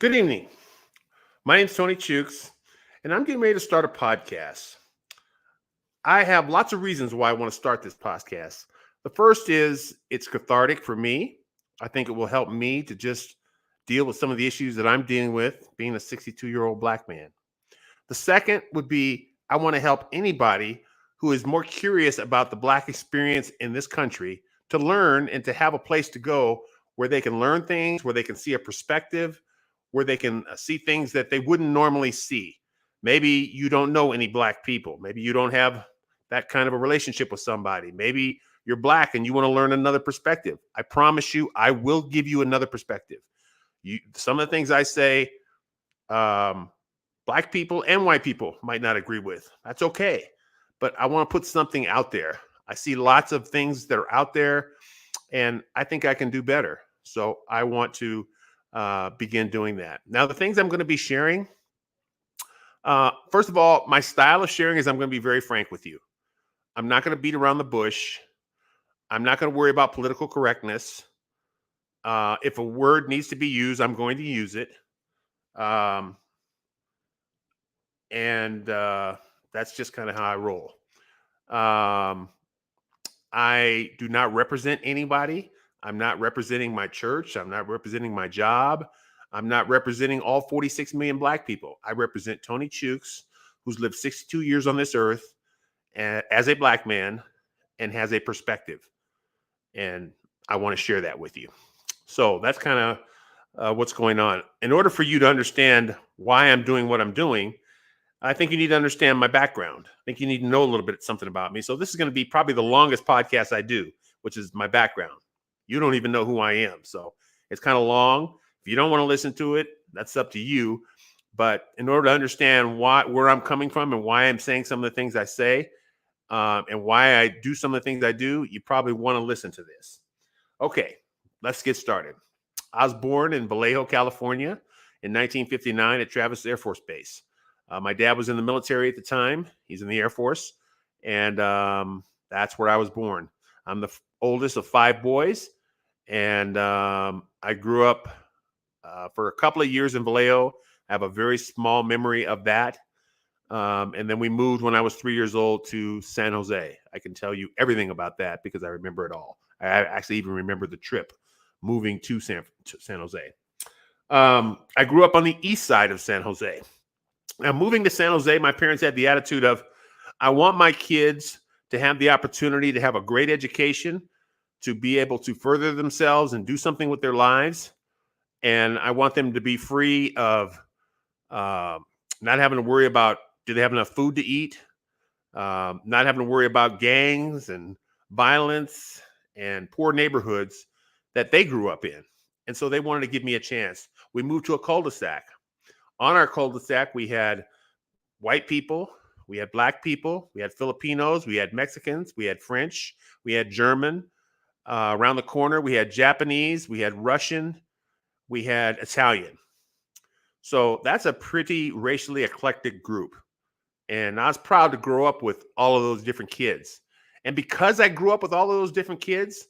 Good evening. My name's Tony Chooks, and I'm getting ready to start a podcast. I have lots of reasons why I want to start this podcast. The first is it's cathartic for me. I think it will help me to just deal with some of the issues that I'm dealing with being a 62-year-old black man. The second would be I want to help anybody who is more curious about the black experience in this country to learn and to have a place to go where they can learn things, where they can see a perspective, where they can see things that they wouldn't normally see. Maybe you don't know any black people. Maybe you don't have that kind of a relationship with somebody. Maybe you're black and you want to learn another perspective. I promise you, I will give you another perspective. Some of the things I say, um, black people and white people might not agree with. That's okay. But I want to put something out there. I see lots of things that are out there, and I think I can do better. So I want to begin doing that. Now, the things I'm going to be sharing, first of all, my style of sharing is I'm going to be very frank with you. I'm not going to beat around the bush. I'm not going to worry about political correctness. If a word needs to be used, I'm going to use it. And that's just kind of how I roll. I do not represent anybody. I'm not representing my church. I'm not representing my job. I'm not representing all 46 million black people. I represent Tony Chooks, who's lived 62 years on this earth as a black man and has a perspective. And I want to share that with you. So that's kind of what's going on. In order for you to understand why I'm doing what I'm doing, I think you need to understand my background. I think you need to know a little bit something about me. So this is going to be probably the longest podcast I do, which is my background. You don't even know who I am. So it's kind of long. If you don't want to listen to it, that's up to you. But in order to understand where I'm coming from and why I'm saying some of the things I say and why I do some of the things I do, you probably want to listen to this. Okay, let's get started. I was born in Vallejo, California in 1959 at Travis Air Force Base. My dad was in the military at the time. He's in the Air Force. And that's where I was born. I'm the oldest of 5 boys. And I grew up for a couple of years in Vallejo. I have a very small memory of that. And then we moved when I was 3 years old to San Jose. I can tell you everything about that because I remember it all. I actually even remember the trip moving to San Jose. I grew up on the east side of San Jose. Now, moving to San Jose, my parents had the attitude of, I want my kids to have the opportunity to have a great education, to be able to further themselves and do something with their lives. And I want them to be free of not having to worry about, do they have enough food to eat? Not having to worry about gangs and violence and poor neighborhoods that they grew up in. And so they wanted to give me a chance. We moved to a cul-de-sac. On our cul-de-sac, we had white people, we had black people, we had Filipinos, we had Mexicans, we had French, we had German. Around the corner, we had Japanese, we had Russian, we had Italian. So that's a pretty racially eclectic group. And I was proud to grow up with all of those different kids. And because I grew up with all of those different kids,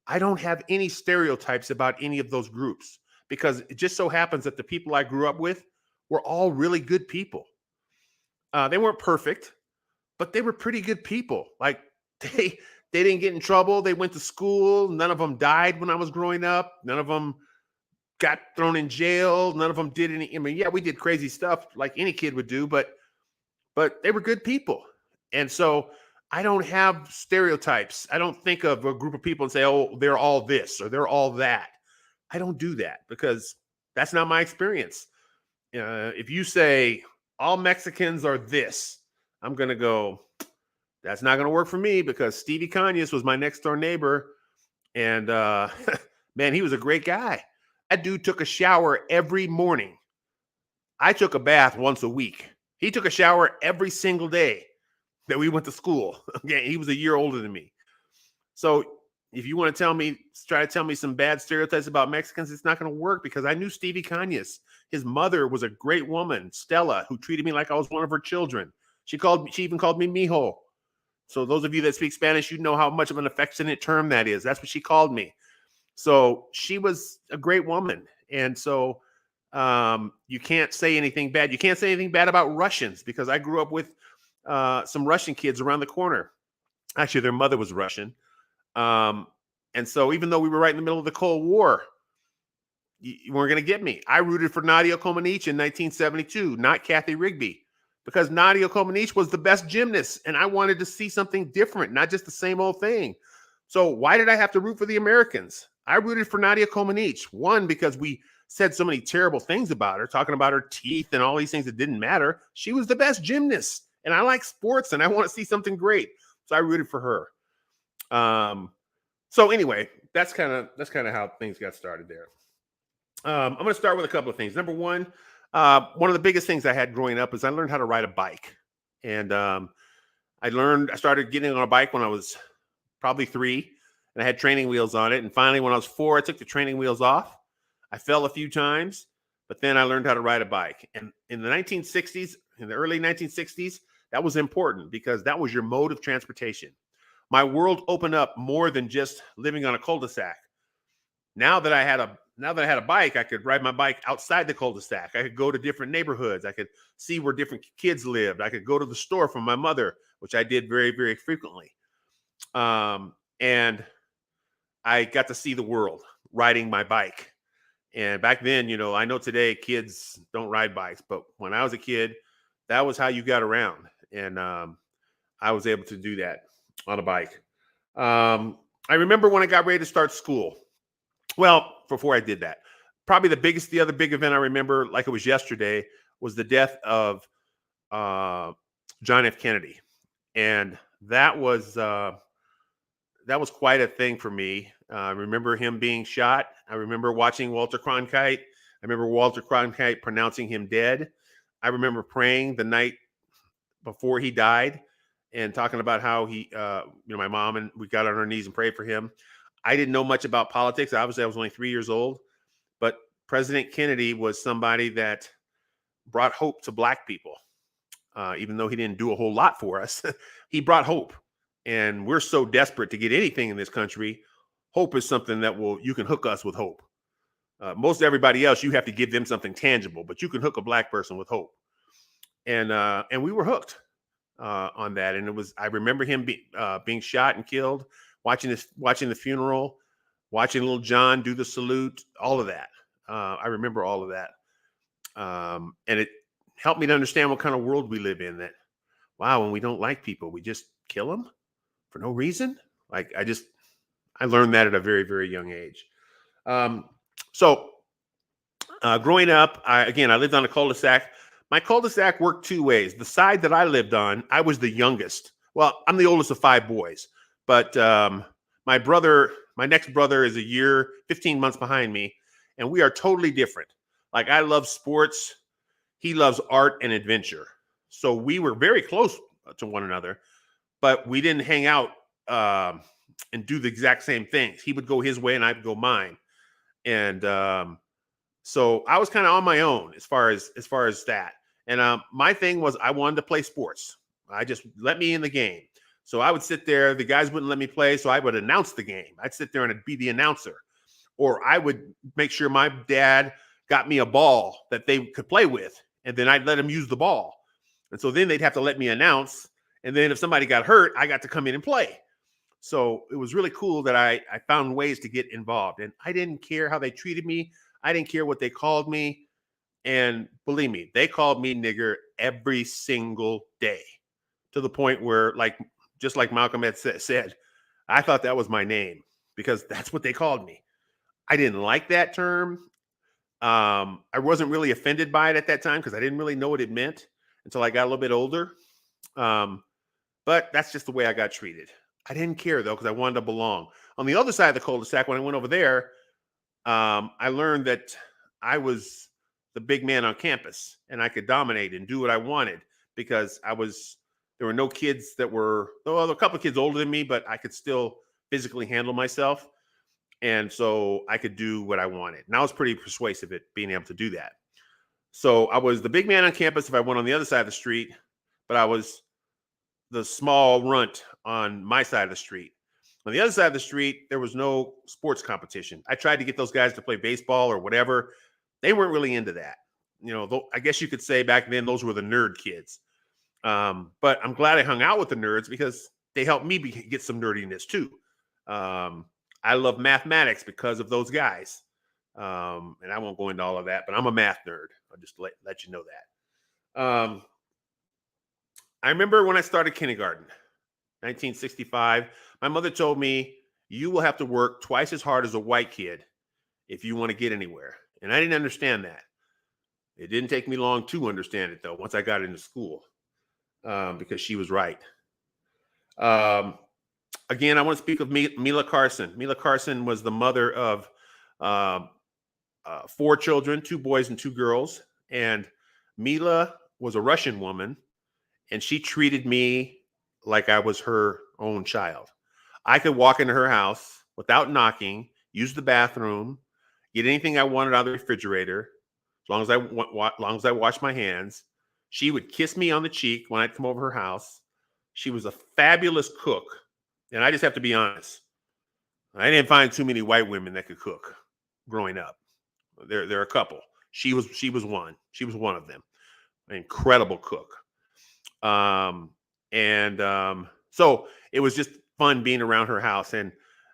I don't have any stereotypes about any of those groups because it just so happens that the people I grew up with were all really good people. They weren't perfect, but they were pretty good people. Like they didn't get in trouble. They went to school. None of them died when I was growing up. None of them got thrown in jail. None of them did any. I mean, yeah, we did crazy stuff like any kid would do, but they were good people. And so I don't have stereotypes. I don't think of a group of people and say, oh, they're all this or they're all that. I don't do that because that's not my experience. If you say all Mexicans are this, I'm going to go, that's not going to work for me because Stevie Conyas was my next door neighbor. And man, he was a great guy. That dude took a shower every morning. I took a bath once a week. He took a shower every single day that we went to school. Okay, he was a year older than me. So if you want to try to tell me some bad stereotypes about Mexicans, it's not going to work because I knew Stevie Conyas. His mother was a great woman, Stella, who treated me like I was one of her children. She even called me mijo. So those of you that speak Spanish, you know how much of an affectionate term that is. That's what she called me. So she was a great woman. And so You can't say anything bad. You can't say anything bad about Russians because I grew up with some Russian kids around the corner. Actually, their mother was Russian. Um, and so even though we were right in the middle of the Cold War, you weren't going to get me. I rooted for Nadia Comaneci in 1972, not Kathy Rigby, because Nadia Comaneci was the best gymnast, and I wanted to see something different, not just the same old thing. So why did I have to root for the Americans? I rooted for Nadia Comaneci. One, because we said so many terrible things about her, talking about her teeth and all these things that didn't matter. She was the best gymnast, and I like sports, and I want to see something great. So I rooted for her. So anyway, that's kind of how things got started there. I'm going to start with a couple of things. Number one of the biggest things I had growing up is I learned how to ride a bike, and I started getting on a bike when I was probably 3, and I had training wheels on it. And finally, when I was 4, I took the training wheels off. I fell a few times, but then I learned how to ride a bike. And in the 1960s, in the early 1960s, that was important because that was your mode of transportation. My world opened up more than just living on a cul-de-sac. Now that I had a bike, I could ride my bike outside the cul-de-sac. I could go to different neighborhoods. I could see where different kids lived. I could go to the store from my mother, which I did very, very frequently. And I got to see the world riding my bike. And back then, I know today kids don't ride bikes, but when I was a kid, that was how you got around. And I was able to do that on a bike. I remember when I got ready to start school. Well, before I did that, probably the other big event I remember, like it was yesterday, was the death of John F. Kennedy. And that was quite a thing for me. I remember him being shot. I remember watching Walter Cronkite. I remember Walter Cronkite pronouncing him dead. I remember praying the night before he died and talking about how he, my mom and we got on our knees and prayed for him. I didn't know much about politics. Obviously, I was only 3 years old, but President Kennedy was somebody that brought hope to Black people. Even though he didn't do a whole lot for us, he brought hope. And we're so desperate to get anything in this country. Hope is something that you can hook us with hope. Most everybody else, you have to give them something tangible, but you can hook a Black person with hope. And we were hooked on that. And I remember him being shot and killed, watching the funeral, watching little John do the salute, all of that. I remember all of that. And it helped me to understand what kind of world we live in, that, wow, when we don't like people, we just kill them for no reason. Like I learned that at a very, very young age. So growing up, I lived on a cul-de-sac. My cul-de-sac worked 2 ways. The side that I lived on, I was the youngest. Well, I'm the oldest of 5 boys, but my next brother is a year, 15 months behind me, and we are totally different. Like, I love sports. He loves art and adventure. So we were very close to one another, but we didn't hang out and do the exact same things. He would go his way and I'd go mine. And so I was kind of on my own as far as that. And my thing was I wanted to play sports. I just let me in the game. So I would sit there. The guys wouldn't let me play, so I would announce the game. I'd sit there and I'd be the announcer. Or I would make sure my dad got me a ball that they could play with, and then I'd let them use the ball. And so then they'd have to let me announce. And then if somebody got hurt, I got to come in and play. So it was really cool that I found ways to get involved. And I didn't care how they treated me. I didn't care what they called me. And believe me, they called me nigger every single day, to the point where, just like Malcolm had said, I thought that was my name because that's what they called me. I didn't like that term. I wasn't really offended by it at that time because I didn't really know what it meant until I got a little bit older. But that's just the way I got treated. I didn't care, though, because I wanted to belong. On the other side of the cul-de-sac, when I went over there, I learned that I was the big man on campus and I could dominate and do what I wanted because there were no kids that were, well, a couple of kids older than me, but I could still physically handle myself. And so I could do what I wanted. And I was pretty persuasive at being able to do that. So I was the big man on campus if I went on the other side of the street, but I was the small runt on my side of the street. On the other side of the street, there was no sports competition. I tried to get those guys to play baseball or whatever. They weren't really into that. I guess you could say back then those were the nerd kids. But I'm glad I hung out with the nerds because they helped me get some nerdiness too. I love mathematics because of those guys. And I won't go into all of that, but I'm a math nerd. I'll just let you know that. I remember when I started kindergarten, 1965, my mother told me, you will have to work twice as hard as a white kid if you want to get anywhere. And I didn't understand that. It didn't take me long to understand it, though, once I got into school, because she was right. Again, I want to speak of Mila Carson. Mila Carson was the mother of 4 children, 2 boys and 2 girls. And Mila was a Russian woman, and she treated me like I was her own child. I could walk into her house without knocking, use the bathroom, get anything I wanted out of the refrigerator, as long as I washed my hands. She would kiss me on the cheek when I'd come over her house. She was a fabulous cook. And I just have to be honest. I didn't find too many white women that could cook growing up. There are a couple. She was one. She was one of them. An incredible cook. So it was just fun being around her house. And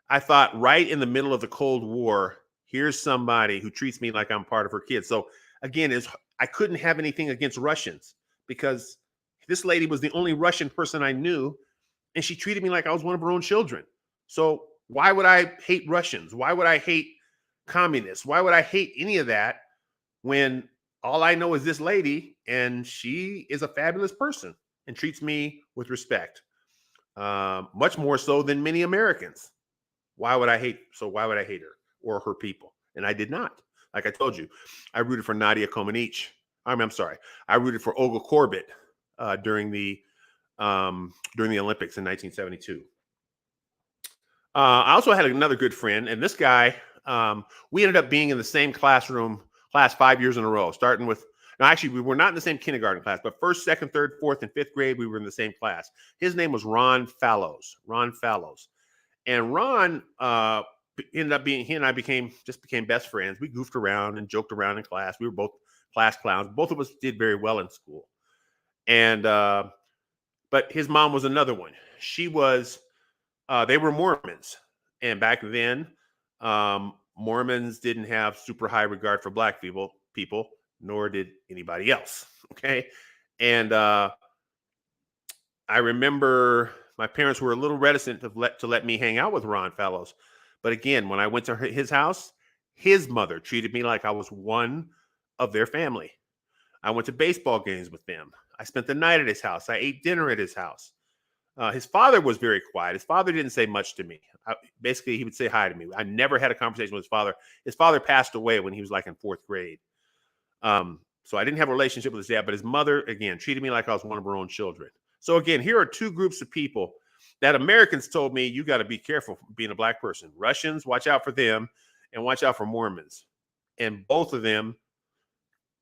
I thought, right in the middle of the Cold War, here's somebody who treats me like I'm part of her kids. So again, I couldn't have anything against Russians because this lady was the only Russian person I knew, and she treated me like I was one of her own children. So why would I hate Russians? Why would I hate communists? Why would I hate any of that when all I know is this lady, and she is a fabulous person and treats me with respect, much more so than many Americans. Why would I hate her or her people? And I did not. Like I told you, I rooted for Nadia Comaneci. I'm sorry. I rooted for Olga Korbut during the Olympics in 1972. I also had another good friend, and this guy, we ended up being in the same class 5 years in a row, starting with, no, actually, we were not in the same kindergarten class, but first, second, third, fourth, and fifth grade, we were in the same class. His name was Ron Fallows. And Ron ended up being, he and I became best friends. We goofed around and joked around in class. We were both class clowns. Both of us did very well in school. And, but his mom was another one. She was, they were Mormons. And back then, Mormons didn't have super high regard for black people, nor did anybody else. Okay. And I remember my parents were a little reticent to let me hang out with Ron Fallows. But again, when I went to his house, his mother treated me like I was one of their family. I went to baseball games with them. I spent the night at his house. I ate dinner at his house. His father was very quiet. His father didn't say much to me. Basically, he would say hi to me. I never had a conversation with his father. His father passed away when he was like in 4th grade. So I didn't have a relationship with his dad, but his mother, again, treated me like I was one of her own children. So again, here are 2 groups of people that Americans told me, you got to be careful being a black person. Russians, watch out for them, and watch out for Mormons. And both of them,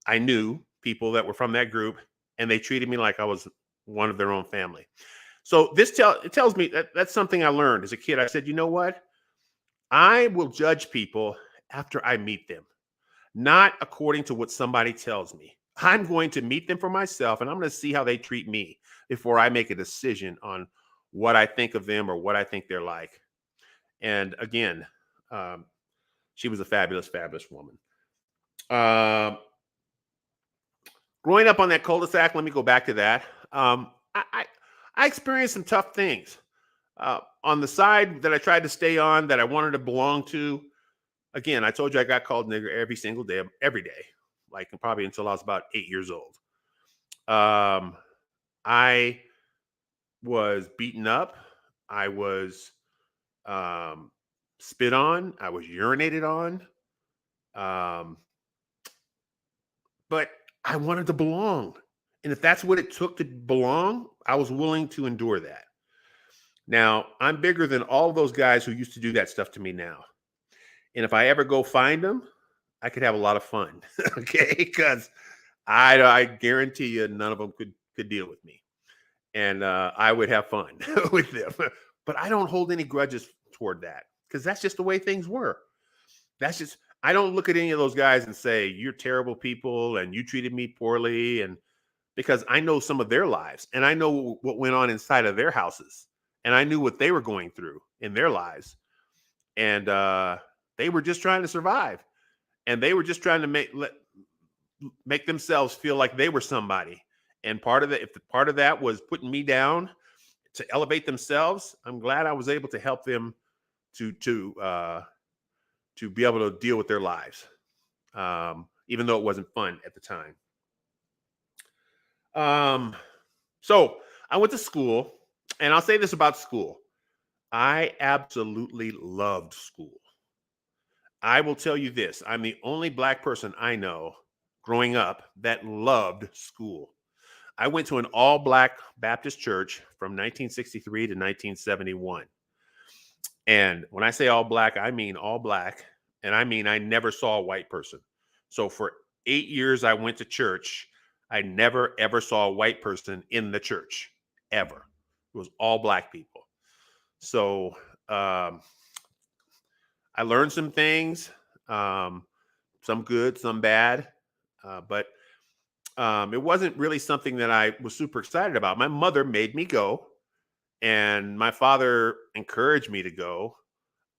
I knew people that were from that group, and they treated me like I was one of their own family. So it tells me that's something I learned as a kid. I said, you know what? I will judge people after I meet them, not according to what somebody tells me. I'm going to meet them for myself, and I'm going to see how they treat me before I make a decision on what I think of them or what I think they're like. And again, she was a fabulous, fabulous woman. Growing up on that cul-de-sac, let me go back to that. I experienced some tough things. On the side that I tried to stay on, that I wanted to belong to, again, I told you I got called nigger every single day, every day, like probably until I was about 8 years old. I was beaten up. I was spit on. I was urinated on. But I wanted to belong. And if that's what it took to belong, I was willing to endure that. Now, I'm bigger than all those guys who used to do that stuff to me now. And if I ever go find them, I could have a lot of fun. Okay? Because I guarantee you none of them could deal with me. And I would have fun with them. But I don't hold any grudges toward that, because that's just the way things were. I don't look at any of those guys and say, you're terrible people and you treated me poorly. And because I know some of their lives and I know what went on inside of their houses and I knew what they were going through in their lives. And they were just trying to survive and they were just trying to make themselves feel like they were somebody. And part of if the part of that was putting me down to elevate themselves, I'm glad I was able to help them to be able to deal with their lives, even though it wasn't fun at the time. So I went to school, and I'll say this about school: I absolutely loved school. I will tell you this: I'm the only Black person I know growing up that loved school. I went to an all Black Baptist church from 1963 to 1971. And when I say all Black, I mean all Black. And I mean, I never saw a white person. So for 8 years, I went to church. I never, ever saw a white person in the church, ever. It was all Black people. So I learned some things, some good, some bad. But it wasn't really something that I was super excited about. My mother made me go, and my father encouraged me to go.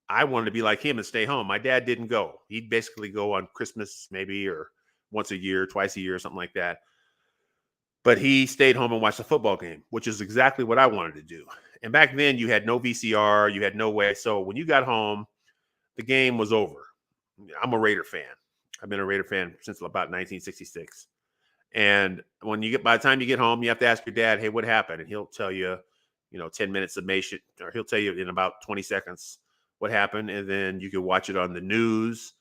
I wanted to be like him and stay home. My dad didn't go. He'd basically go on Christmas, maybe, or once a year, twice a year, something like that. But he stayed home and watched the football game, which is exactly what I wanted to do. And back then, you had no VCR, you had no way. So when you got home, the game was over. I'm a Raider fan. I've been a Raider fan since about 1966. And when you get, by the time you get home, you have to ask your dad, hey, what happened? And he'll tell you, 10 minutes summation, or he'll tell you in about 20 seconds what happened. And then you can watch it on the news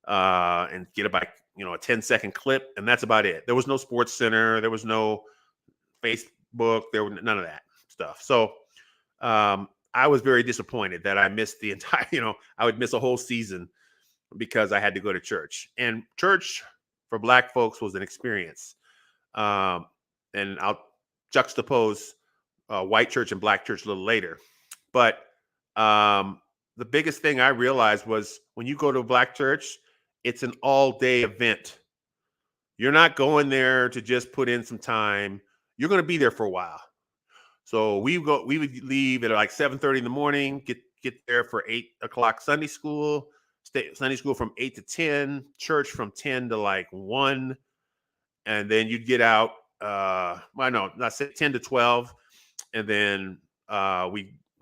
and get about, a 10-second clip. And that's about it. There was no Sports Center. There was no Facebook. There was none of that stuff. So I was very disappointed that I missed the entire, I would miss a whole season because I had to go to church. And church for Black folks was an experience. And I'll juxtapose white church and Black church a little later. But the biggest thing I realized was when you go to a Black church, it's an all-day event. You're not going there to just put in some time. You're going to be there for a while. So we would leave at like 7:30 in the morning, get there for 8 o'clock Sunday school, stay Sunday school from 8 to 10, church from 10 to like 1. And then you'd get out, not 10 to 12. And then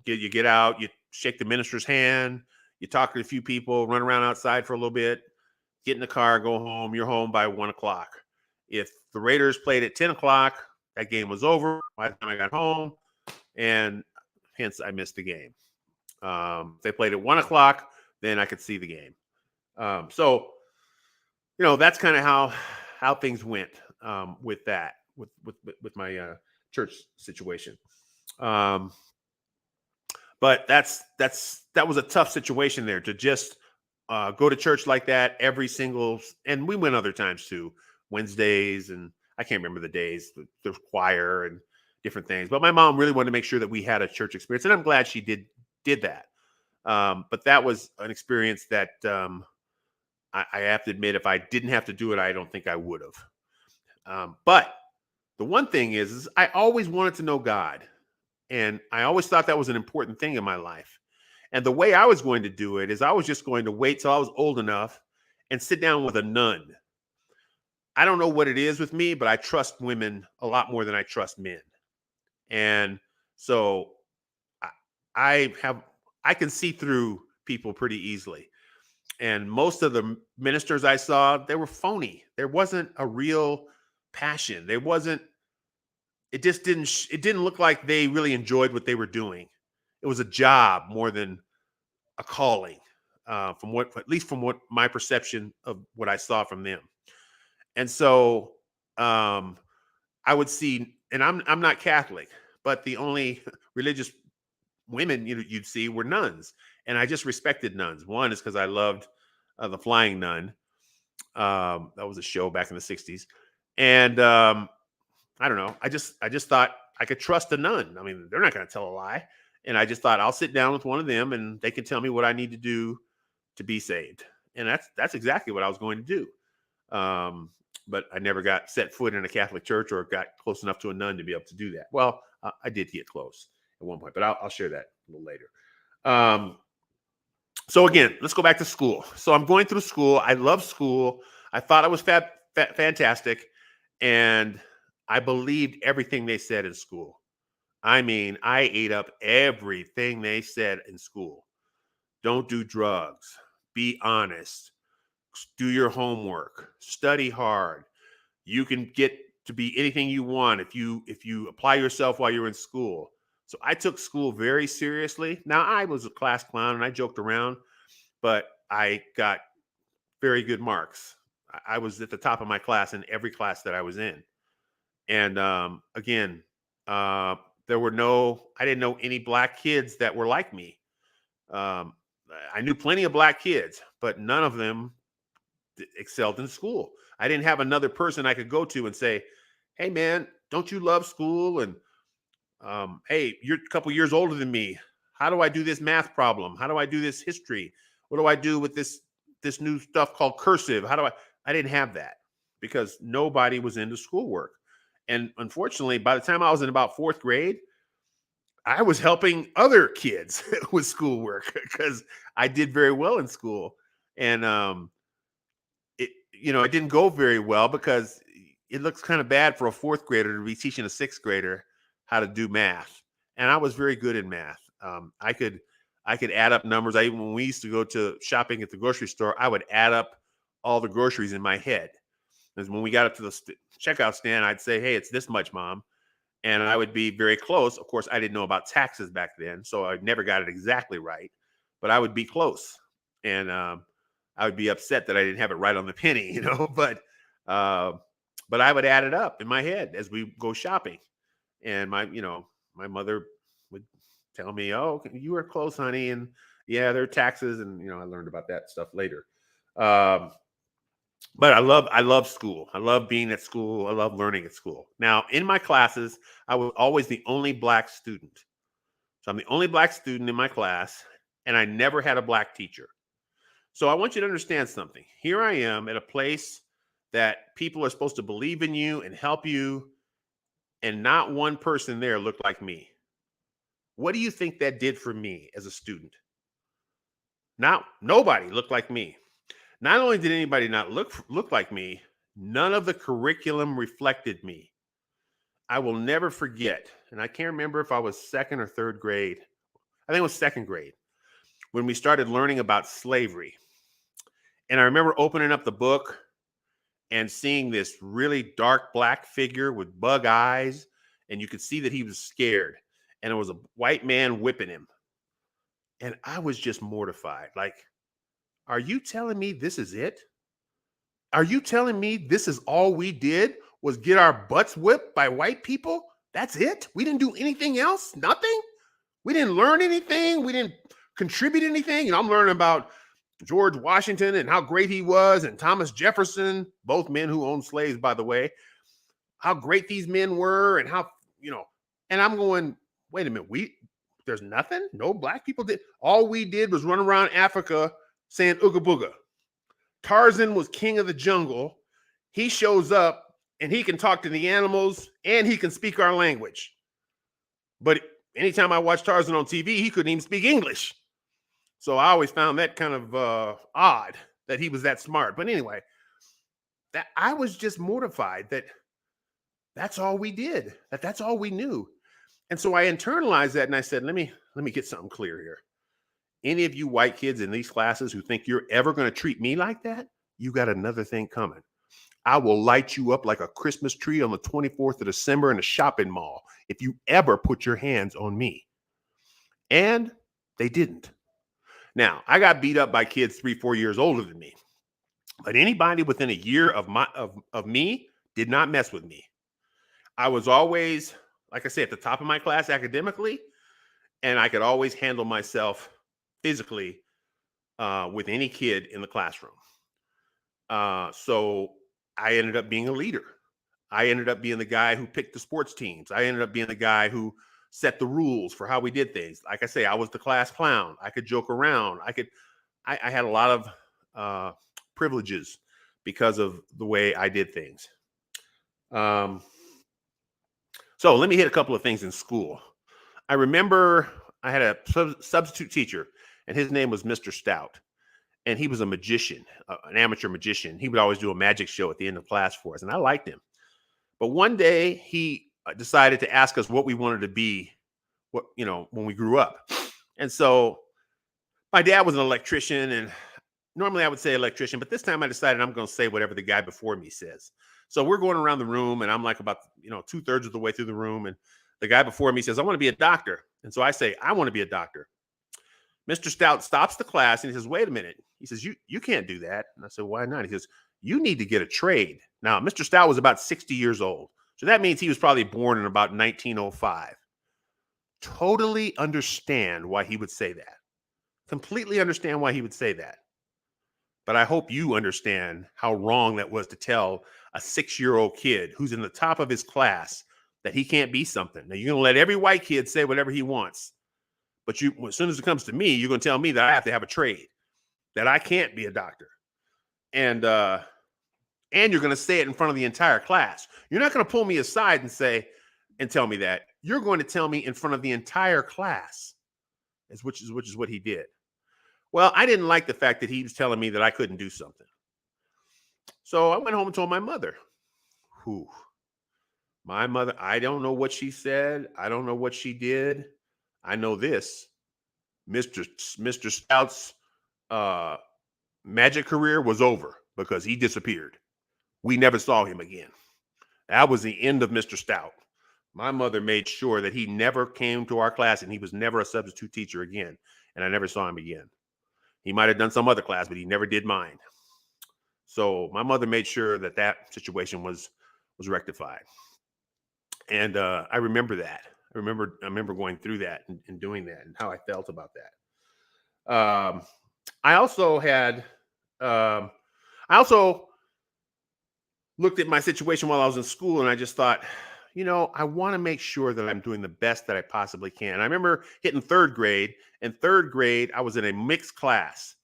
you get out, you shake the minister's hand, you talk to a few people, run around outside for a little bit, get in the car, go home. You're home by 1 o'clock. If the Raiders played at 10 o'clock, that game was over by the time I got home, and hence I missed the game. If they played at 1 o'clock, then I could see the game. So that's kind of how things went with that, with my church situation. But that was a tough situation there to just go to church like that every single, and we went other times too, Wednesdays, and I can't remember the days, the choir and different things. But my mom really wanted to make sure that we had a church experience, and I'm glad she did that. But that was an experience that I have to admit, if I didn't have to do it, I don't think I would have. But the one thing is I always wanted to know God. And I always thought that was an important thing in my life. And the way I was going to do it is I was just going to wait till I was old enough and sit down with a nun. I don't know what it is with me, but I trust women a lot more than I trust men. And so I can see through people pretty easily. And most of the ministers I saw, they were phony. There wasn't a real passion. It didn't look like they really enjoyed what they were doing. It was a job more than a calling, at least from what my perception of what I saw from them. And so I would see, and I'm not Catholic, but the only religious women you'd see were nuns, and I just respected nuns. One is because I loved The Flying Nun. That was a show back in the '60s, and I don't know. I just thought I could trust a nun. I mean, they're not going to tell a lie. And I just thought I'll sit down with one of them and they can tell me what I need to do to be saved. And that's exactly what I was going to do. But I never got set foot in a Catholic church or got close enough to a nun to be able to do that. Well, I did get close at one point, but I'll share that a little later. So again, let's go back to school. So I'm going through school. I love school. I thought I was fantastic, and I believed everything they said in school. I mean, I ate up everything they said in school. Don't do drugs. Be honest. Do your homework. Study hard. You can get to be anything you want if you apply yourself while you're in school. So I took school very seriously. Now I was a class clown and I joked around, but I got very good marks. I was at the top of my class in every class that I was in. And again, I didn't know any black kids that were like me. Um, I knew plenty of black kids, but none of them excelled in school. I didn't have another person I could go to and say, "Hey, man, don't you love school?" And "Hey, you're a couple years older than me. How do I do this math problem? How do I do this history? What do I do with this new stuff called cursive? How do I?" I didn't have that because nobody was into schoolwork. And unfortunately, by the time I was in about fourth grade, I was helping other kids with schoolwork because I did very well in school. And it didn't go very well because it looks kind of bad for a fourth grader to be teaching a sixth grader how to do math. And I was very good in math. I could add up numbers. When we used to go to shopping at the grocery store, I would add up all the groceries in my head. And when we got up to the checkout stand, I'd say, "Hey, it's this much, Mom." And I would be very close. Of course, I didn't know about taxes back then, so I never got it exactly right, but I would be close. And I would be upset that I didn't have it right on the penny, uh, but I would add it up in my head as we go shopping. And my mother would tell me, "Oh, okay, you were close, honey." And yeah, there are taxes. And, I learned about that stuff later. Um, but I love school. I love being at school. I love learning at school. Now, in my classes, I was always the only black student. So I'm the only black student in my class, and I never had a black teacher. So I want you to understand something. Here I am at a place that people are supposed to believe in you and help you, and not one person there looked like me. What do you think that did for me as a student? Nobody looked like me. Not only did anybody not look like me, none of the curriculum reflected me. I will never forget, and I can't remember if I was second or third grade. I think it was second grade when we started learning about slavery. And I remember opening up the book and seeing this really dark black figure with bug eyes, and you could see that he was scared. And it was a white man whipping him. And I was just mortified. Like, are you telling me this is it? Are you telling me this is all we did was get our butts whipped by white people? That's it? We didn't do anything else? Nothing? We didn't learn anything? We didn't contribute anything? I'm learning about George Washington and how great he was, and Thomas Jefferson, both men who owned slaves, by the way, how great these men were, and and I'm going, wait a minute, there's nothing? No black people did. All we did was run around Africa saying ooga booga. Tarzan was king of the jungle. He shows up and he can talk to the animals and he can speak our language. But anytime I watched Tarzan on TV, he couldn't even speak English. So I always found that kind of odd that he was that smart. But anyway, that I was just mortified that that's all we did, that's all we knew. And so I internalized that and I said, let me get something clear here. Any of you white kids in these classes who think you're ever going to treat me like that, you got another thing coming. I will light you up like a Christmas tree on the 24th of December in a shopping mall if you ever put your hands on me. And they didn't. Now, I got beat up by kids 3-4 years older than me. But anybody within a year of me did not mess with me. I was always, like I said, at the top of my class academically, and I could always handle myself physically with any kid in the classroom. So I ended up being a leader. I ended up being the guy who picked the sports teams. I ended up being the guy who set the rules for how we did things. Like I say, I was the class clown. I could joke around. I had a lot of uh, privileges because of the way I did things. Um, so let me hit a couple of things in school. I remember I had a substitute teacher, and his name was Mr. Stout, and he was a magician, an amateur magician. He would always do a magic show at the end of class for us, and I liked him. But one day he decided to ask us what we wanted to be, what when we grew up. And so my dad was an electrician, and normally I would say electrician, but this time I decided I'm going to say whatever the guy before me says. So we're going around the room, and I'm like about 2/3 of the way through the room, and the guy before me says, "I want to be a doctor," and so I say, "I want to be a doctor." Mr. Stout stops the class and he says, "Wait a minute." He says, "You can't do that." And I said, "Why not?" He says, "You need to get a trade." Now, Mr. Stout was about 60 years old. So that means he was probably born in about 1905. Totally understand why he would say that. Completely understand why he would say that. But I hope you understand how wrong that was to tell a 6-year-old kid who's in the top of his class that he can't be something. Now, you're going to let every white kid say whatever he wants. But as soon as it comes to me, you're going to tell me that I have to have a trade, that I can't be a doctor. And you're going to say it in front of the entire class. You're not going to pull me aside and tell me that. You're going to tell me in front of the entire class, which is what he did. Well, I didn't like the fact that he was telling me that I couldn't do something. So I went home and told my mother. Whew. My mother, I don't know what she said. I don't know what she did. I know this. Mr. Stout's magic career was over because he disappeared. We never saw him again. That was the end of Mr. Stout. My mother made sure that he never came to our class and he was never a substitute teacher again. And I never saw him again. He might have done some other class, but he never did mine. So my mother made sure that situation was rectified. And I remember that. I remember going through that and doing that and how I felt about that. I also had, I also looked at my situation while I was in school, and I just thought, I want to make sure that I'm doing the best that I possibly can. I remember hitting third grade. In third grade, I was in a mixed class.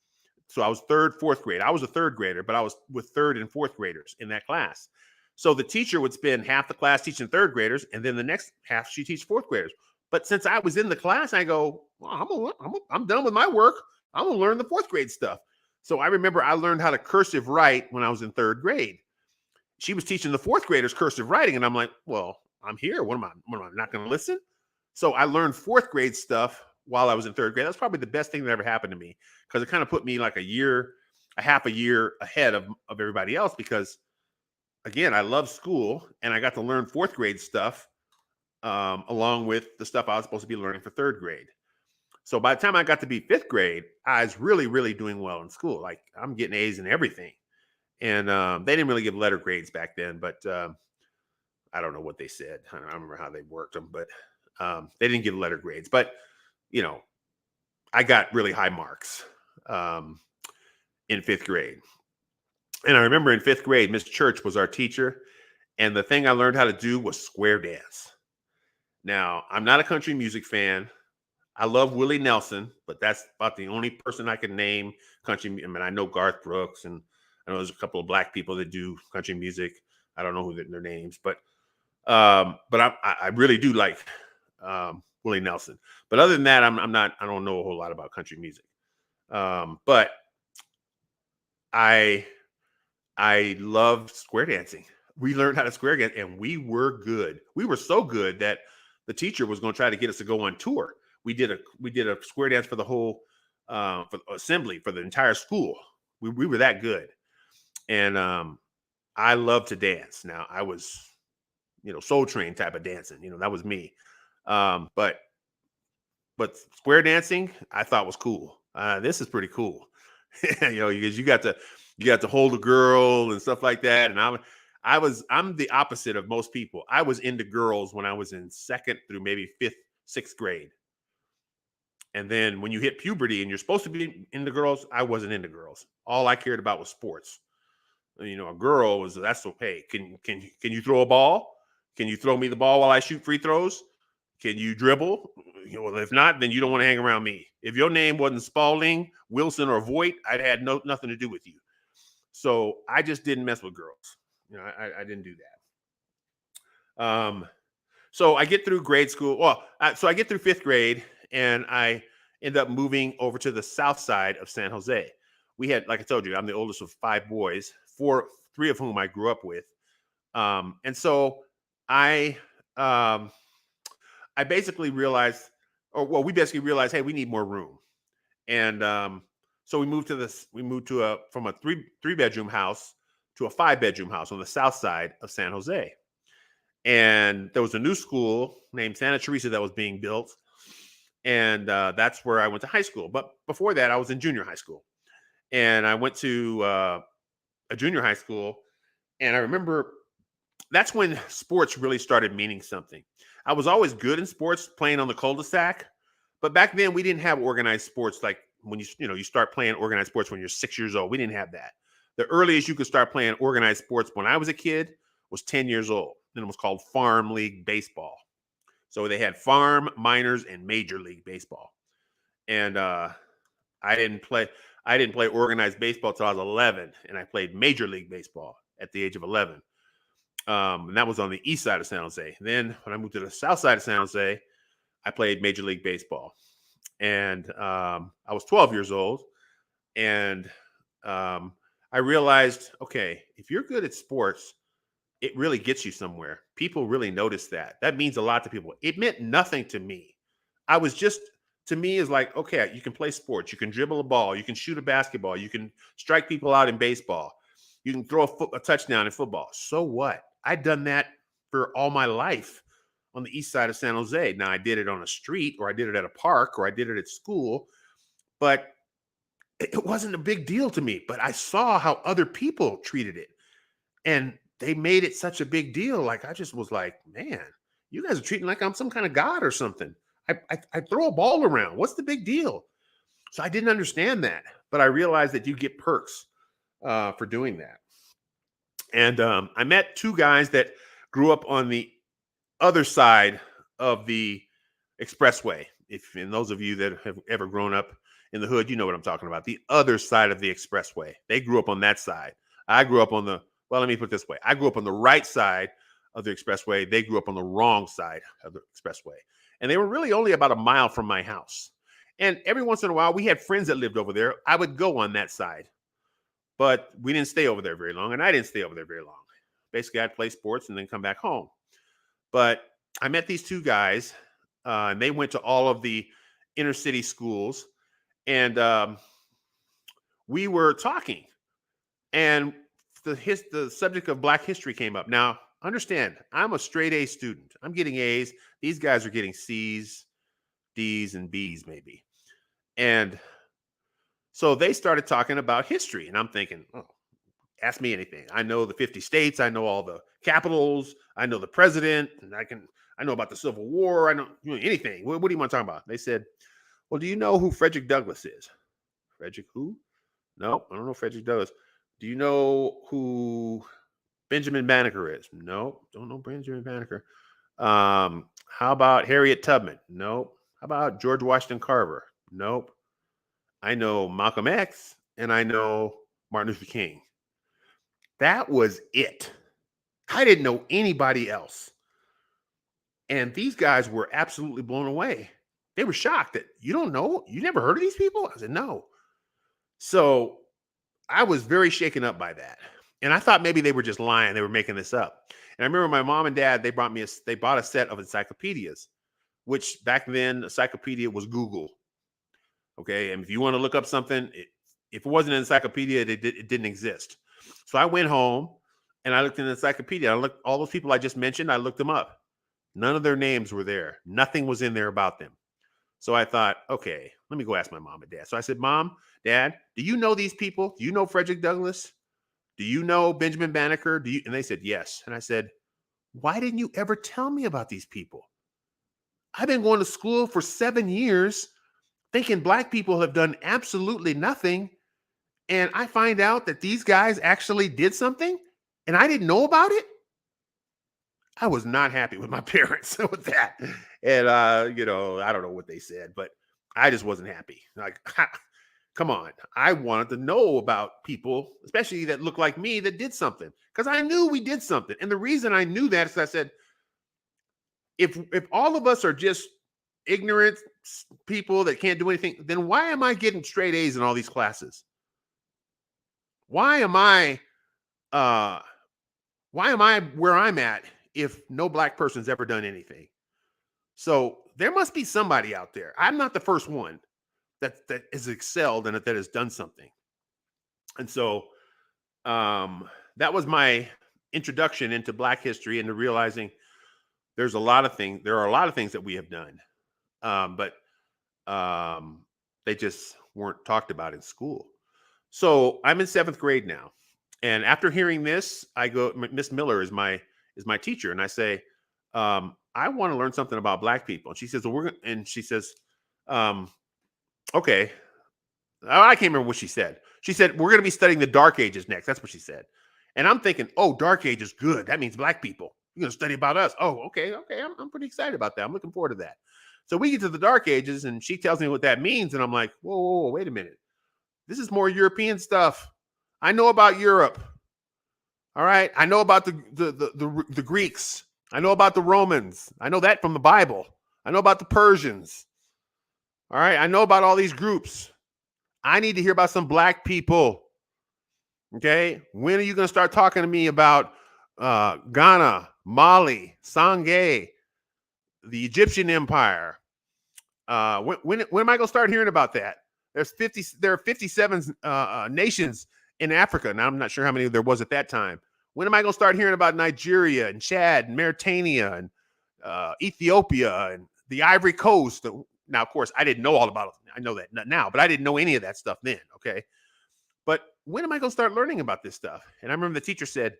So I was fourth grade. I was a third grader, but I was with third and fourth graders in that class. So the teacher would spend half the class teaching third graders, and then the next half she teach fourth graders. But since I was in the class, I go, well, I'm done with my work. I'm gonna learn the fourth grade stuff. So I remember I learned how to cursive write when I was in third grade. She was teaching the fourth graders cursive writing, and I'm like, well, I'm here. What am I not going to listen? So I learned fourth grade stuff while I was in third grade. That's probably the best thing that ever happened to me because it kind of put me like a half a year ahead of everybody else. Because again, I love school and I got to learn fourth grade stuff along with the stuff I was supposed to be learning for third grade. So by the time I got to be fifth grade, I was really, really doing well in school. Like I'm getting A's in everything. And they didn't really give letter grades back then, but I don't know what they said. I don't remember how they worked them, but they didn't give letter grades. But, I got really high marks in fifth grade. And I remember in fifth grade, Miss Church was our teacher. And the thing I learned how to do was square dance. Now, I'm not a country music fan. I love Willie Nelson, but that's about the only person I can name country. I mean, I know Garth Brooks, and I know there's a couple of black people that do country music. I don't know who their names, but I really do like Willie Nelson. But other than that, I'm not. I don't know a whole lot about country music. But I love square dancing. We learned how to square dance, and we were good. We were so good that the teacher was going to try to get us to go on tour. We did a square dance for the whole for assembly for the entire school. We were that good, and I love to dance. Now I was, Soul Train type of dancing. That was me. But square dancing I thought was cool. This is pretty cool. Because you got to hold a girl and stuff like that. And I'm the opposite of most people. I was into girls when I was in second through maybe fifth, sixth grade. And then when you hit puberty and you're supposed to be into girls, I wasn't into girls. All I cared about was sports. A girl that's okay. Can you throw a ball? Can you throw me the ball while I shoot free throws? Can you dribble? Well, if not, then you don't want to hang around me. If your name wasn't Spalding, Wilson, or Voigt, I'd had nothing to do with you. So I just didn't mess with girls. I didn't do that. So I get through grade school. So I get through fifth grade, and I end up moving over to the south side of San Jose. We had, like I told you, I'm the oldest of five boys, three of whom I grew up with. And so I basically realized, we basically realized, hey, we need more room. And so we moved from a three bedroom house to a 5-bedroom house on the south side of San Jose. And there was a new school named Santa Teresa that was being built. And that's where I went to high school. But before that, I was in junior high school. And I went to a junior high school. And I remember that's when sports really started meaning something. I was always good in sports, playing on the cul-de-sac. But back then, we didn't have organized sports like when you start playing organized sports when you're 6 years old. We didn't have that. The earliest you could start playing organized sports when I was a kid was 10 years old. And it was called Farm League Baseball. So they had farm, minors, and Major League Baseball. And I didn't play organized baseball till I was 11, and I played Major League Baseball at the age of 11. And that was on the east side of San Jose. Then when I moved to the south side of San Jose, I played Major League Baseball. And I was 12 years old. And I realized, okay, if you're good at sports, it really gets you somewhere. People really notice that. That means a lot to people. It meant nothing to me. To me, is like, okay, you can play sports. You can dribble a ball. You can shoot a basketball. You can strike people out in baseball. You can throw a touchdown in football. So what? I'd done that for all my life on the east side of San Jose. Now, I did it on a street, or I did it at a park, or I did it at school, but it wasn't a big deal to me. But I saw how other people treated it, and they made it such a big deal. Like, I just was like, man, you guys are treating like I'm some kind of god or something. I throw a ball around. What's the big deal? So I didn't understand that, but I realized that you get perks for doing that. And I met two guys that grew up on the other side of the expressway. And those of you that have ever grown up in the hood, you know what I'm talking about. The other side of the expressway. They grew up on that side. I grew up on let me put it this way. I grew up on the right side of the expressway. They grew up on the wrong side of the expressway. And they were really only about a mile from my house. And every once in a while, we had friends that lived over there. I would go on that side. But we didn't stay over there very long, and I didn't stay over there very long. Basically, I'd play sports and then come back home. But I met these two guys, and they went to all of the inner city schools. And we were talking. And the subject of Black history came up. Now, understand, I'm a straight A student. I'm getting A's. These guys are getting C's, D's, and B's maybe. And so they started talking about history. And I'm thinking, oh, ask me anything. I know the 50 states. I know all the capitals. I know the president. And I know about the Civil War. I know anything. What do you want to talk about? They said, well, do you know who Frederick Douglass is? Frederick who? No, I don't know Frederick Douglass. Do you know who Benjamin Banneker is? No, don't know Benjamin Banneker. How about Harriet Tubman? Nope. How about George Washington Carver? Nope. I know Malcolm X and I know Martin Luther King. That was it. I didn't know anybody else. And these guys were absolutely blown away. They were shocked that you don't know, you never heard of these people? I said, no. So I was very shaken up by that. And I thought maybe they were just lying. They were making this up. And I remember my mom and dad, they bought a set of encyclopedias, which back then, encyclopedia was Google. Okay. And if you want to look up something, if it wasn't an encyclopedia, it didn't exist. So I went home and I looked in the encyclopedia. I looked all those people I just mentioned. I looked them up. None of their names were there. Nothing was in there about them. So I thought, okay, let me go ask my mom and dad. So I said, Mom, Dad, do you know these people? Do you know Frederick Douglass? Do you know Benjamin Banneker? And they said, yes. And I said, why didn't you ever tell me about these people? I've been going to school for 7 years thinking Black people have done absolutely nothing. And I find out that these guys actually did something and I didn't know about it. I was not happy with my parents with that. And I don't know what they said, but I just wasn't happy. Like, come on. I wanted to know about people, especially that looked like me, that did something. Because I knew we did something. And the reason I knew that is I said, if all of us are just ignorant people that can't do anything, then why am I getting straight A's in all these classes? Why am I uh where I'm at if no black person's ever done anything? So there must be somebody out there. I'm not the first one that has excelled and that has done something. And so that was my introduction into Black history, into realizing there are a lot of things that we have done, but they just weren't talked about in school. So I'm in 7th grade now, and after hearing this, I go. Miss Miller is my teacher, and I say, I want to learn something about Black people. And she says, well, she says, okay. I can't remember what she said. She said, we're going to be studying the Dark Ages next. That's what she said. And I'm thinking, oh, Dark Ages, good. That means Black people. You're going to study about us. Oh, okay. I'm pretty excited about that. I'm looking forward to that. So we get to the Dark Ages, and she tells me what that means. And I'm like, whoa, wait a minute. This is more European stuff. I know about Europe. All right. I know about the Greeks. I know about the Romans. I know that from the Bible. I know about the Persians. All right. I know about all these groups. I need to hear about some Black people. Okay. When are you going to start talking to me about Ghana, Mali, Sangay, the Egyptian Empire? When am I going to start hearing about that? There are 57 nations in Africa. Now, I'm not sure how many there was at that time. When am I going to start hearing about Nigeria and Chad and Mauritania and Ethiopia and the Ivory Coast? Now, of course, I didn't know all about it. I know that now, but I didn't know any of that stuff then. Okay. But when am I going to start learning about this stuff? And I remember the teacher said,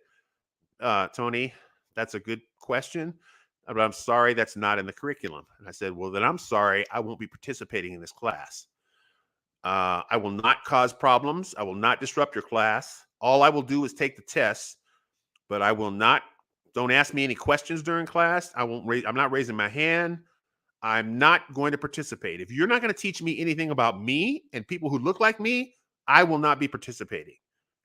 Tony, that's a good question, but I'm sorry that's not in the curriculum. And I said, well, then I'm sorry. I won't be participating in this class. I will not cause problems. I will not disrupt your class. All I will do is take the tests, but I will not. Don't ask me any questions during class. I'm not raising my hand. I'm not going to participate. If you're not going to teach me anything about me and people who look like me, I will not be participating.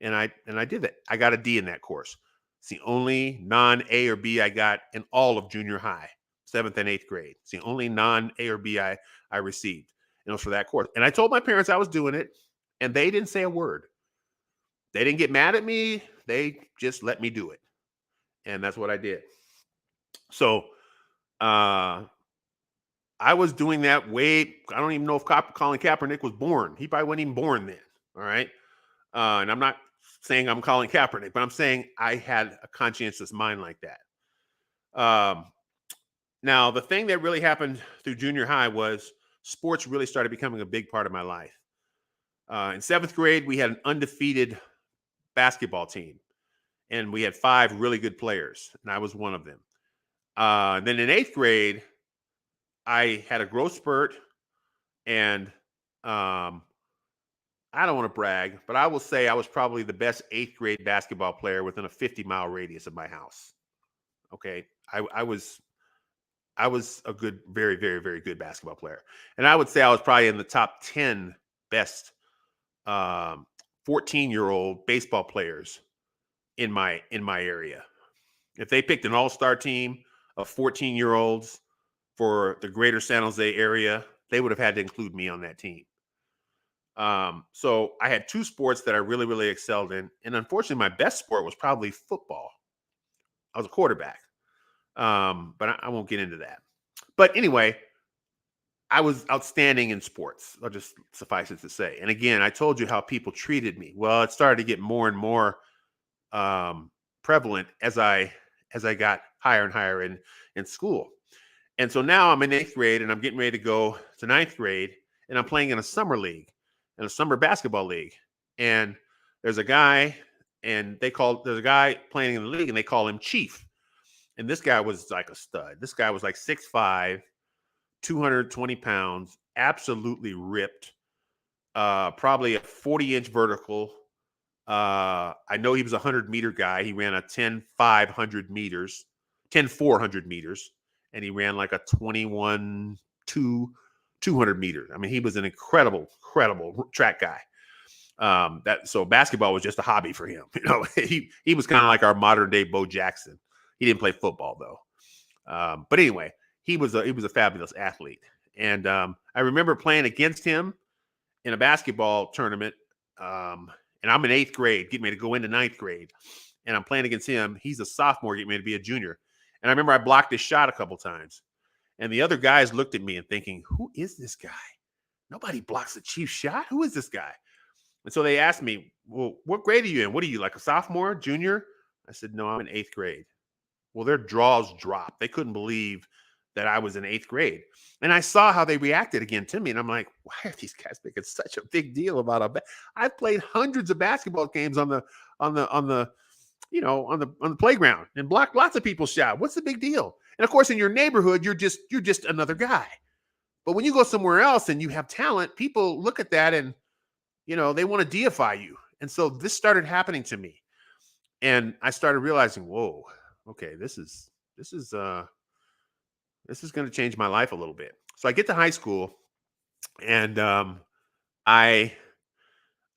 And I did that. I got a D in that course. It's the only non-A or B I got in all of junior high, 7th and 8th grade. It's the only non-A or B I received. And it was for that course. And I told my parents I was doing it, and they didn't say a word. They didn't get mad at me. They just let me do it. And that's what I did. So I was doing that I don't even know if Colin Kaepernick was born. He probably wasn't even born then. All right. And I'm not saying I'm Colin Kaepernick, but I'm saying I had a conscientious mind like that. Now, the thing that really happened through junior high was sports really started becoming a big part of my life. In 7th grade, we had an undefeated basketball team, and we had 5 really good players, and I was one of them. Then in 8th grade, I had a growth spurt, and I don't want to brag, but I will say I was probably the best 8th grade basketball player within a 50-mile radius of my house. Okay. I was a good, very, very, very good basketball player. And I would say I was probably in the top 10 best 14-year-old baseball players in my area. If they picked an all-star team of 14-year-olds for the greater San Jose area, they would have had to include me on that team. So I had 2 sports that I really, really excelled in. And unfortunately, my best sport was probably football. I was a quarterback. But I won't get into that. But anyway, I was outstanding in sports. I'll just suffice it to say. And again, I told you how people treated me. Well, it started to get more and more prevalent as I got higher and higher in school. And so now I'm in 8th grade, and I'm getting ready to go to 9th grade, and I'm playing in a summer league, in a summer basketball league. And there's a guy playing in the league, and they call him Chief. And this guy was like a stud. This guy was like 6'5", 220 pounds, absolutely ripped, probably a 40-inch vertical. I know he was a 100-meter guy. He ran a 10.500 meters, 400 meters, and he ran like a 200 meters. I mean, he was an incredible track guy. So basketball was just a hobby for him. He was kind of like our modern day Bo Jackson. He didn't play football though. But anyway, he was a fabulous athlete. And I remember playing against him in a basketball tournament. And I'm in 8th grade, getting ready to go into 9th grade. And I'm playing against him. He's a sophomore, getting ready to be a junior. And I remember I blocked his shot a couple times. And the other guys looked at me and thinking, who is this guy? Nobody blocks the Chiefs shot. Who is this guy? And so they asked me, well, what grade are you in? What are you, like a sophomore, junior? I said, no, I'm in 8th grade. Well, their jaws dropped. They couldn't believe that I was in 8th grade. And I saw how they reacted again to me. And I'm like, why are these guys making such a big deal about I've played hundreds of basketball games on the playground and blocked lots of people's shot. What's the big deal? And of course, in your neighborhood, you're just another guy. But when you go somewhere else and you have talent, people look at that and, they want to deify you. And so this started happening to me. And I started realizing, whoa, okay, this is going to change my life a little bit. So I get to high school, and I'm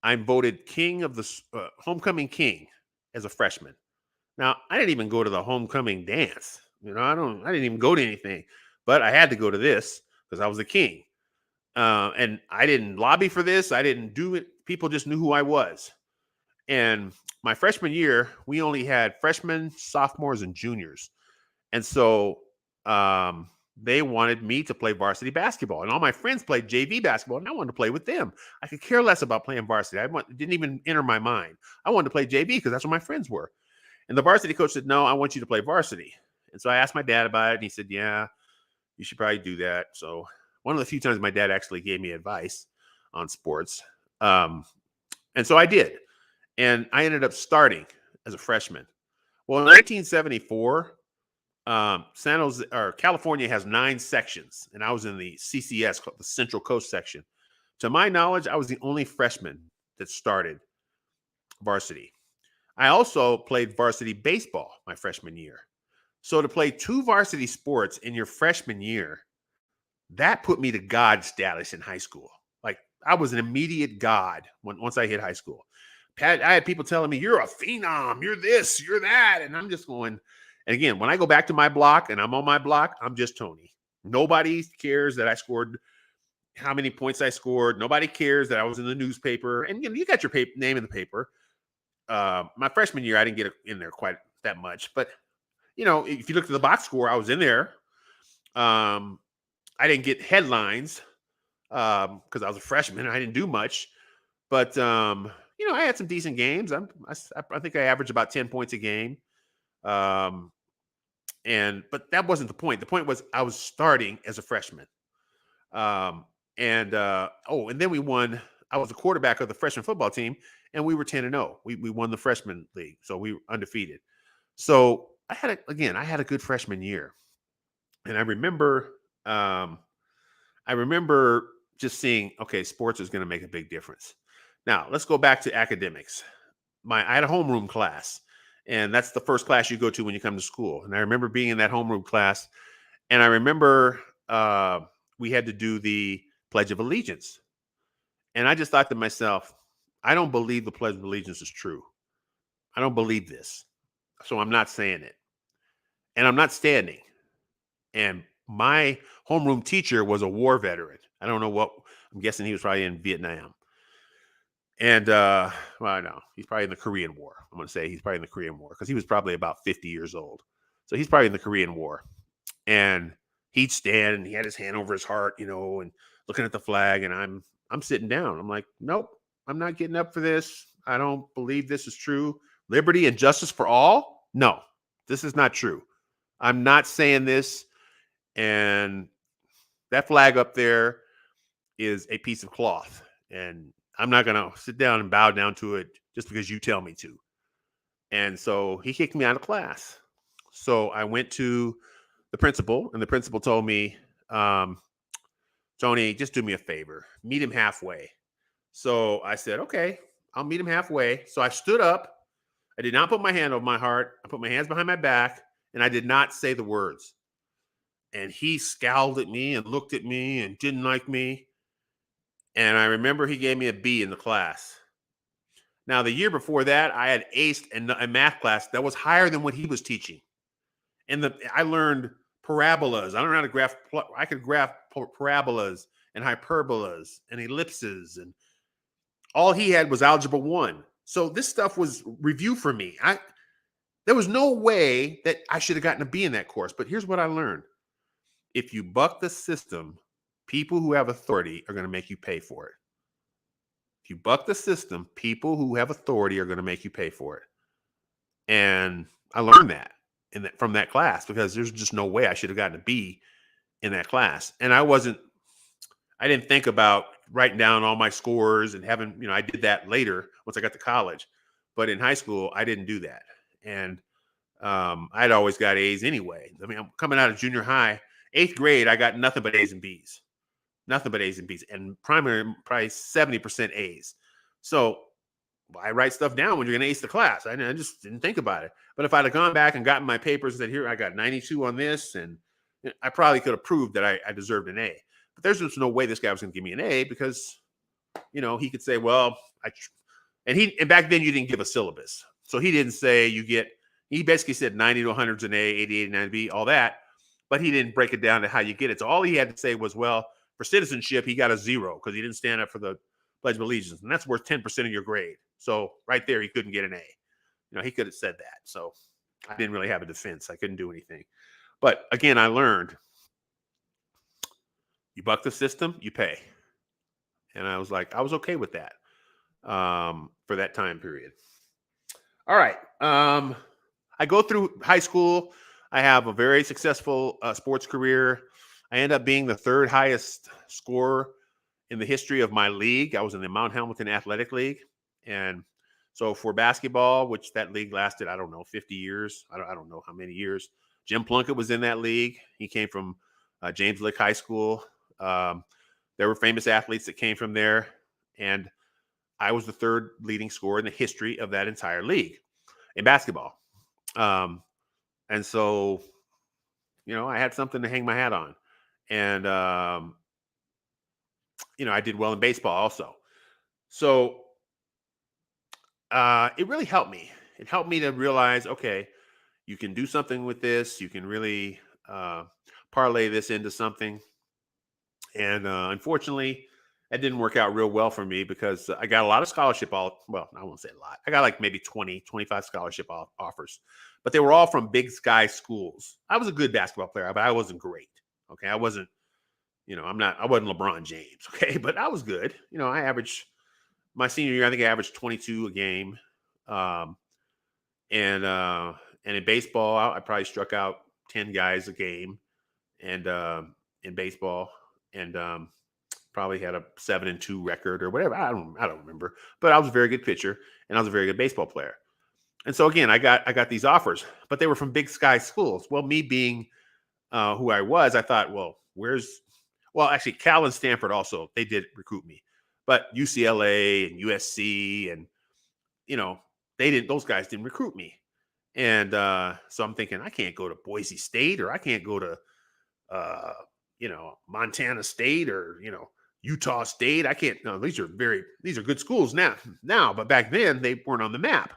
voted king of the homecoming king as a freshman. Now, I didn't even go to the homecoming dance. I didn't even go to anything, but I had to go to this because I was the king. And I didn't lobby for this. I didn't do it. People just knew who I was. And my freshman year, we only had freshmen, sophomores, and juniors. And so they wanted me to play varsity basketball. And all my friends played JV basketball, and I wanted to play with them. I could care less about playing varsity. It didn't even enter my mind. I wanted to play JV because that's what my friends were. And the varsity coach said, no, I want you to play varsity. And so I asked my dad about it, and he said, yeah, you should probably do that. So one of the few times my dad actually gave me advice on sports. And so I did. And I ended up starting as a freshman. Well, in 1974, California has 9 sections, and I was in the CCS, the Central Coast section. To my knowledge, I was the only freshman that started varsity. I also played varsity baseball my freshman year. So to play 2 varsity sports in your freshman year, that put me to God status in high school. Like, I was an immediate God once I hit high school. I had people telling me, you're a phenom, you're this, you're that. And I'm just going, and again, when I go back to my block and I'm on my block, I'm just Tony. Nobody cares that I scored, how many points I scored. Nobody cares that I was in the newspaper. And you got your name in the paper. My freshman year, I didn't get in there quite that much. But, if you look at the box score, I was in there. I didn't get headlines because I was a freshman. I didn't do much. But, I had some decent games. I think I averaged about 10 points a game. But that wasn't the point. The point was I was starting as a freshman. And then we won. I was the quarterback of the freshman football team, and we were 10-0. We won the freshman league, so we were undefeated. So I had a good freshman year, and I remember just seeing, okay, sports is going to make a big difference. Now let's go back to academics. I had a homeroom class. And that's the first class you go to when you come to school. And I remember being in that homeroom class. And I remember we had to do the Pledge of Allegiance. And I just thought to myself, I don't believe the Pledge of Allegiance is true. I don't believe this. So I'm not saying it. And I'm not standing. And my homeroom teacher was a war veteran. I don't know what, I'm guessing he was probably in Vietnam. And, I know he's probably in the Korean War. I'm going to say he's probably in the Korean War because he was probably about 50 years old. So he's probably in the Korean War. And he'd stand and he had his hand over his heart, and looking at the flag. And I'm sitting down. I'm like, nope, I'm not getting up for this. I don't believe this is true. Liberty and justice for all? No, this is not true. I'm not saying this. And that flag up there is a piece of cloth. And I'm not going to sit down and bow down to it just because you tell me to. And so he kicked me out of class. So I went to the principal, and the principal told me, Tony, just do me a favor. Meet him halfway. So I said, okay, I'll meet him halfway. So I stood up. I did not put my hand over my heart. I put my hands behind my back, and I did not say the words. And he scowled at me and looked at me and didn't like me. And I remember he gave me a B in the class. Now, the year before that, I had aced in a math class that was higher than what he was teaching. And I learned parabolas. I learned how to graph. I could graph parabolas and hyperbolas and ellipses, and all he had was algebra 1. So this stuff was review for me. There was no way that I should have gotten a B in that course. But here's what I learned: if you buck the system, people who have authority are going to make you pay for it. If you buck the system, people who have authority are going to make you pay for it. And I learned that from that class, because there's just no way I should have gotten a B in that class. And I didn't think about writing down all my scores and having, I did that later once I got to college. But in high school, I didn't do that. And I'd always got A's anyway. I mean, I'm coming out of junior high, 8th grade, I got nothing but A's and B's. Nothing but A's and B's. And primary, probably 70% A's. So I write stuff down when you're going to ace the class. I just didn't think about it. But if I'd have gone back and gotten my papers and said, here, I got 92 on this, and I probably could have proved that I deserved an A. But there's just no way this guy was going to give me an A, because, he could say, well, and back then you didn't give a syllabus. So he didn't say he basically said 90 to 100's an A, 80, 89 B, all that. But he didn't break it down to how you get it. So all he had to say was, well, for citizenship, he got a 0 because he didn't stand up for the Pledge of Allegiance. And that's worth 10% of your grade. So right there, he couldn't get an A. He could have said that. So I didn't really have a defense. I couldn't do anything. But again, I learned, you buck the system, you pay. And I was okay with that for that time period. All right. I go through high school. I have a very successful sports career. I end up being the 3rd highest scorer in the history of my league. I was in the Mount Hamilton Athletic League. And so for basketball, which that league lasted, I don't know, 50 years. I don't know how many years. Jim Plunkett was in that league. He came from James Lick High School. There were famous athletes that came from there. And I was the 3rd leading scorer in the history of that entire league in basketball. And so, I had something to hang my hat on. And, I did well in baseball also. So it really helped me. It helped me to realize, okay, you can do something with this. You can really parlay this into something. And unfortunately, that didn't work out real well for me, because I got a lot of scholarship. I won't say a lot. I got like maybe 20, 25 scholarship offers, but they were all from big sky schools. I was a good basketball player, but I wasn't great. Okay. I wasn't, I wasn't LeBron James. Okay. But I was good. I averaged my senior year, I think I averaged 22 a game. And in baseball, I probably struck out 10 guys a game, and in baseball, and probably had a 7-2 record or whatever. I don't remember, but I was a very good pitcher, and I was a very good baseball player. And so again, I got these offers, but they were from big sky schools. Well, me being who I was, I thought, actually Cal and Stanford also, they did recruit me, but UCLA and USC and, those guys didn't recruit me. And so I'm thinking, I can't go to Boise State, or I can't go to, Montana State, or, Utah State. I can't. No, these are good schools now, but back then they weren't on the map.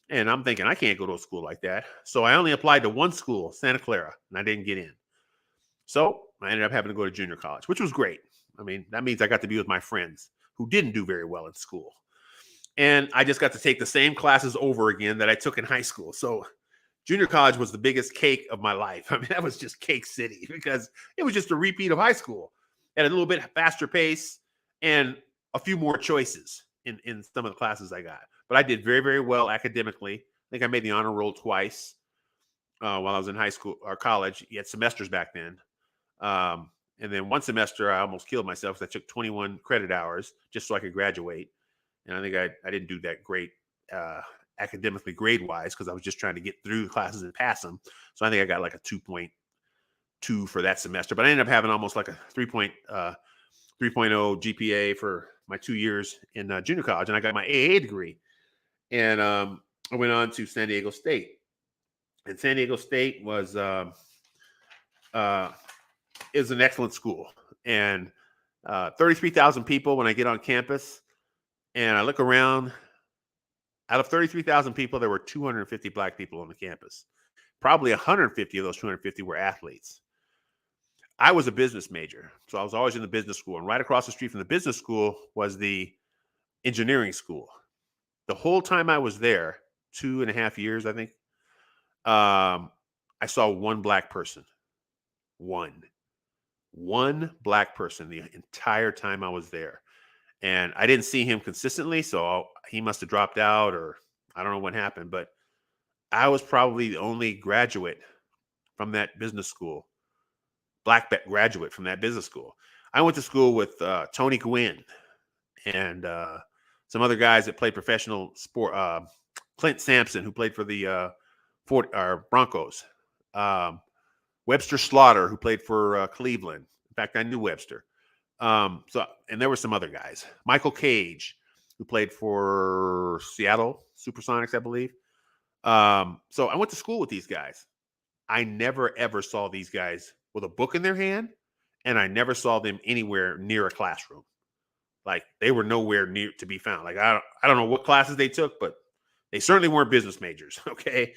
And I'm thinking, I can't go to a school like that. So I only applied to one school, Santa Clara, and I didn't get in. So I ended up having to go to junior college, which was great. I mean, that means I got to be with my friends who didn't do very well in school. And I just got to take the same classes over again that I took in high school. So junior college was the biggest cake of my life. I mean, that was just cake city, because it was just a repeat of high school at a little bit faster pace and a few more choices in some of the classes I got. But I did very, very well academically. I think I made the honor roll twice while I was in high school or college. You had semesters back then. And then one semester, I almost killed myself because I took 21 credit hours just so I could graduate. And I think I didn't do that great academically grade-wise, because I was just trying to get through the classes and pass them. So I think I got like a 2.2 for that semester. But I ended up having almost like a 3.0 GPA for my 2 years in junior college. And I got my AA degree. And I went on to San Diego State. And San Diego State uh, is an excellent school. And 33,000 people when I get on campus, and I look around. Out of 33,000 people, there were 250 black people on the campus. Probably 150 of those 250 were athletes. I was a business major, so I was always in the business school. And right across the street from the business school was the engineering school. The whole time I was there, 2.5 years, I think, I saw one black person. One black person the entire time I was there. And I didn't see him consistently, so he must have dropped out, or I don't know what happened, but I was probably the only graduate from that business school, black graduate from that business school. I went to school with Tony Gwynn and some other guys that played professional sport. Clint Sampson, who played for the Broncos. Webster Slaughter, who played for Cleveland. In fact, I knew Webster. And there were some other guys. Michael Cage, who played for Seattle Supersonics, I believe. So I went to school with these guys. I never ever saw these guys with a book in their hand, and I never saw them anywhere near a classroom. Like, they were nowhere near to be found. Like, I don't know what classes they took, but they certainly weren't business majors. Okay.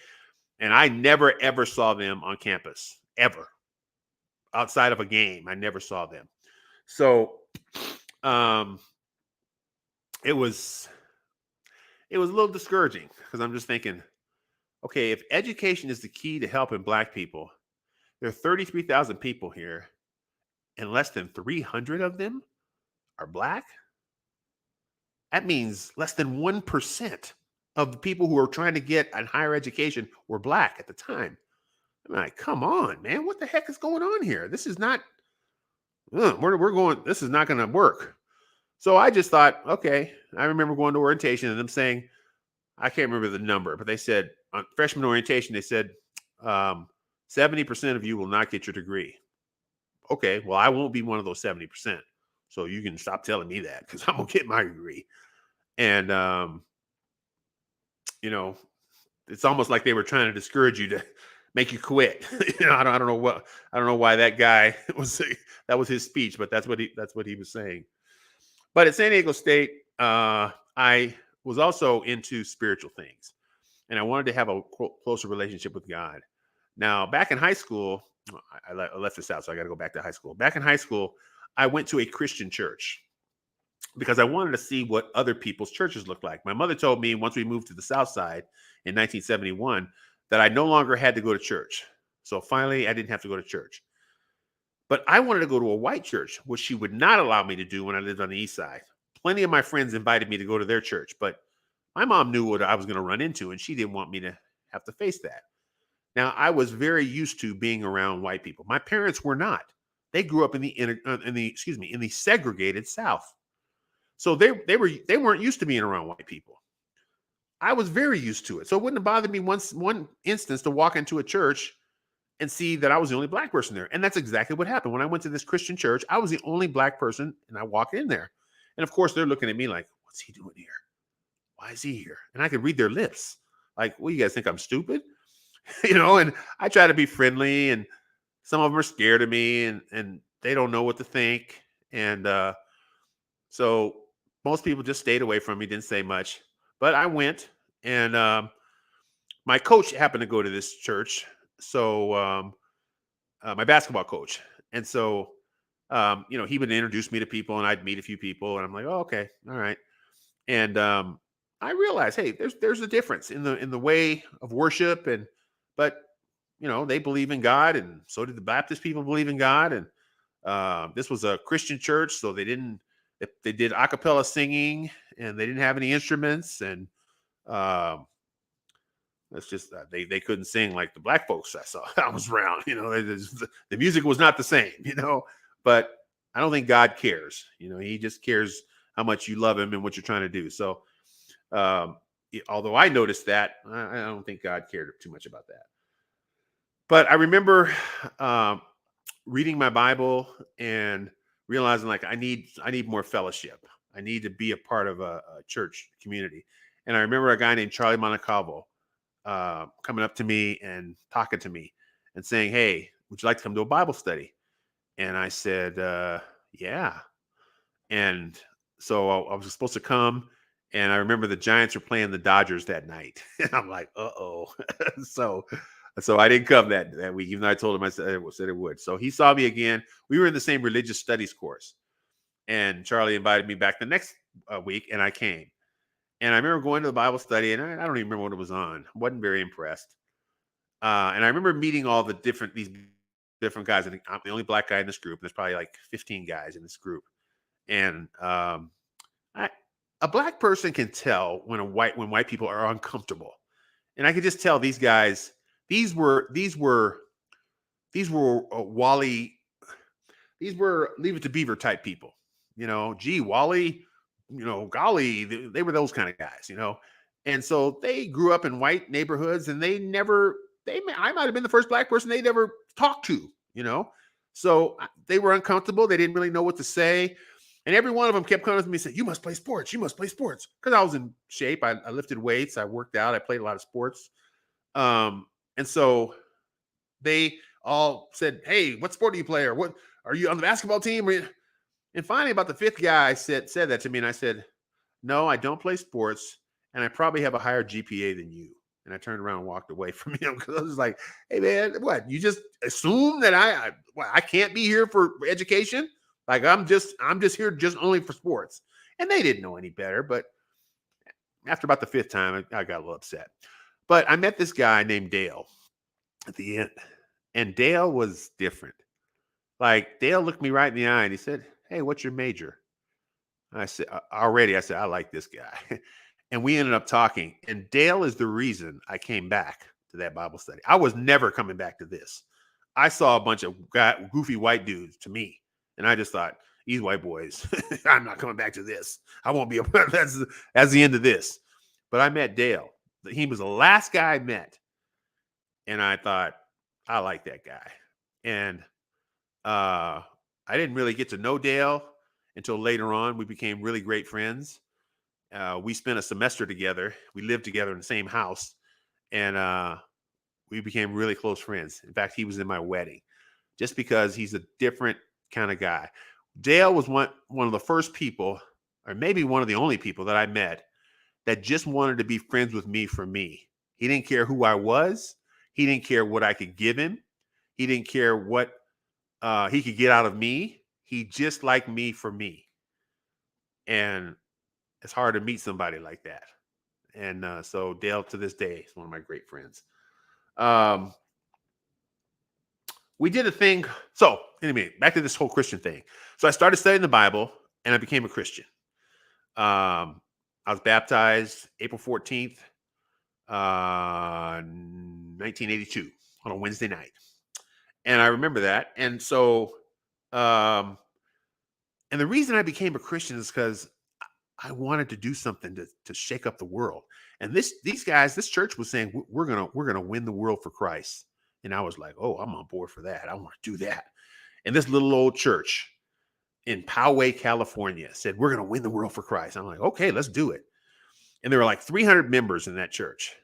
And I never ever saw them on campus, ever. Outside of a game, I never saw them. So it was a little discouraging, because I'm just thinking, okay, if education is the key to helping black people, there are 33,000 people here, and less than 300 of them are black. That means less than 1% of the people who are trying to get a higher education were black at the time. I'm like, come on, man, what the heck is going on here? This is not, this is not going to work. So I just thought, okay, I remember going to orientation and them saying, I can't remember the number, but they said on freshman orientation, they said 70% of you will not get your degree. Okay, well, I won't be one of those 70%. So you can stop telling me that, because I'm going to get my degree. And, it's almost like they were trying to discourage you to make you quit. I don't know why that guy that was his speech, but that's what he was saying. But at San Diego State, I was also into spiritual things, and I wanted to have a closer relationship with God. Now, back in high school, I left this out, so I got to go back to high school. Back in high school, I went to a Christian church because I wanted to see what other people's churches looked like. My mother told me once we moved to the South Side in 1971 that I no longer had to go to church. So finally, I didn't have to go to church. But I wanted to go to a white church, which she would not allow me to do when I lived on the East Side. Plenty of my friends invited me to go to their church, but my mom knew what I was going to run into, and she didn't want me to have to face that. Now, I was very used to being around white people. My parents were not. They grew up in the segregated South. So they weren't used to being around white people. I was very used to it. So it wouldn't have bothered me one instance to walk into a church and see that I was the only black person there. And that's exactly what happened. When I went to this Christian church, I was the only black person, and I walked in there. And of course, they're looking at me like, what's he doing here? Why is he here? And I could read their lips. Like, well, you guys think I'm stupid? And I try to be friendly, and some of them are scared of me, and they don't know what to think. And so most people just stayed away from me, didn't say much. But I went, and my coach happened to go to this church. So my basketball coach. And so, he would introduce me to people, and I'd meet a few people, and I'm like, oh, okay. All right. And I realized, hey, there's a difference in the way of worship, but they believe in God, and so did the Baptist people believe in God. And this was a Christian church, so they did a cappella singing, and they didn't have any instruments, and it's just they couldn't sing like the black folks I saw I was around. The music was not the same. But I don't think God cares. He just cares how much you love him and what you're trying to do. So although I noticed that, I don't think God cared too much about that. But I remember reading my Bible and realizing, like, I need more fellowship. I need to be a part of a church community. And I remember a guy named Charlie Montecalvo. coming up to me and talking to me and saying, "Hey, would you like to come to a Bible study?" And I said, "Yeah." And so I was supposed to come, and I remember the Giants were playing the Dodgers that night. And I'm like, "Uh-oh." so so I didn't come that week, even though I told him I said it would. So he saw me again. We were in the same religious studies course, and Charlie invited me back the next week, and I came. And I remember going to the Bible study, and I don't even remember what it was on. Wasn't very impressed. And I remember meeting all these different guys. I think I'm the only black guy in this group. And there's probably like 15 guys in this group. And I, a black person can tell when white people are uncomfortable. And I could just tell these guys. These were Wally. These were Leave It to Beaver type people. Gee, Wally. Golly, they were those kind of guys. And so they grew up in white neighborhoods, and I might have been the first black person they'd ever talked to. So they were uncomfortable. They didn't really know what to say. And every one of them kept coming to me and saying, "You must play sports. You must play sports." Because I was in shape. I lifted weights. I worked out. I played a lot of sports. And so they all said, "Hey, what sport do you play? Or what are you on the basketball team?" And finally, about the fifth guy said that to me, and I said, "No, I don't play sports, and I probably have a higher GPA than you." And I turned around and walked away from him because I was like, "Hey, man, what? You just assume that I can't be here for education? Like I'm just here just only for sports." And they didn't know any better. But after about the fifth time, I got a little upset. But I met this guy named Dale at the end, and Dale was different. Like Dale looked me right in the eye and he said, "Hey, what's your major?" I said, I said, "I like this guy." And we ended up talking. And Dale is the reason I came back to that Bible study. I was never coming back to this. I saw a bunch of goofy white dudes to me. And I just thought, these white boys, I'm not coming back to this. I won't be that's the end of this. But I met Dale. He was the last guy I met. And I thought, I like that guy. And I didn't really get to know Dale until later on. We became really great friends. We spent a semester together. We lived together in the same house, and we became really close friends. In fact, he was in my wedding, just because he's a different kind of guy. Dale was one of the first people, or maybe one of the only people that I met that just wanted to be friends with me for me. He didn't care who I was. He didn't care what I could give him. He didn't care what he could get out of me. He just liked me for me. And it's hard to meet somebody like that. And so Dale, to this day, is one of my great friends. We did a thing. So anyway, back to this whole Christian thing. So I started studying the Bible, and I became a Christian. I was baptized April 14th, 1982, on a Wednesday night. And I remember that. And so, and the reason I became a Christian is because I wanted to do something to shake up the world. And this church was saying, we're gonna win the world for Christ. And I was like, "Oh, I'm on board for that. I want to do that." And this little old church in Poway, California said, "We're gonna win the world for Christ." I'm like, "Okay, let's do it." And there were like 300 members in that church.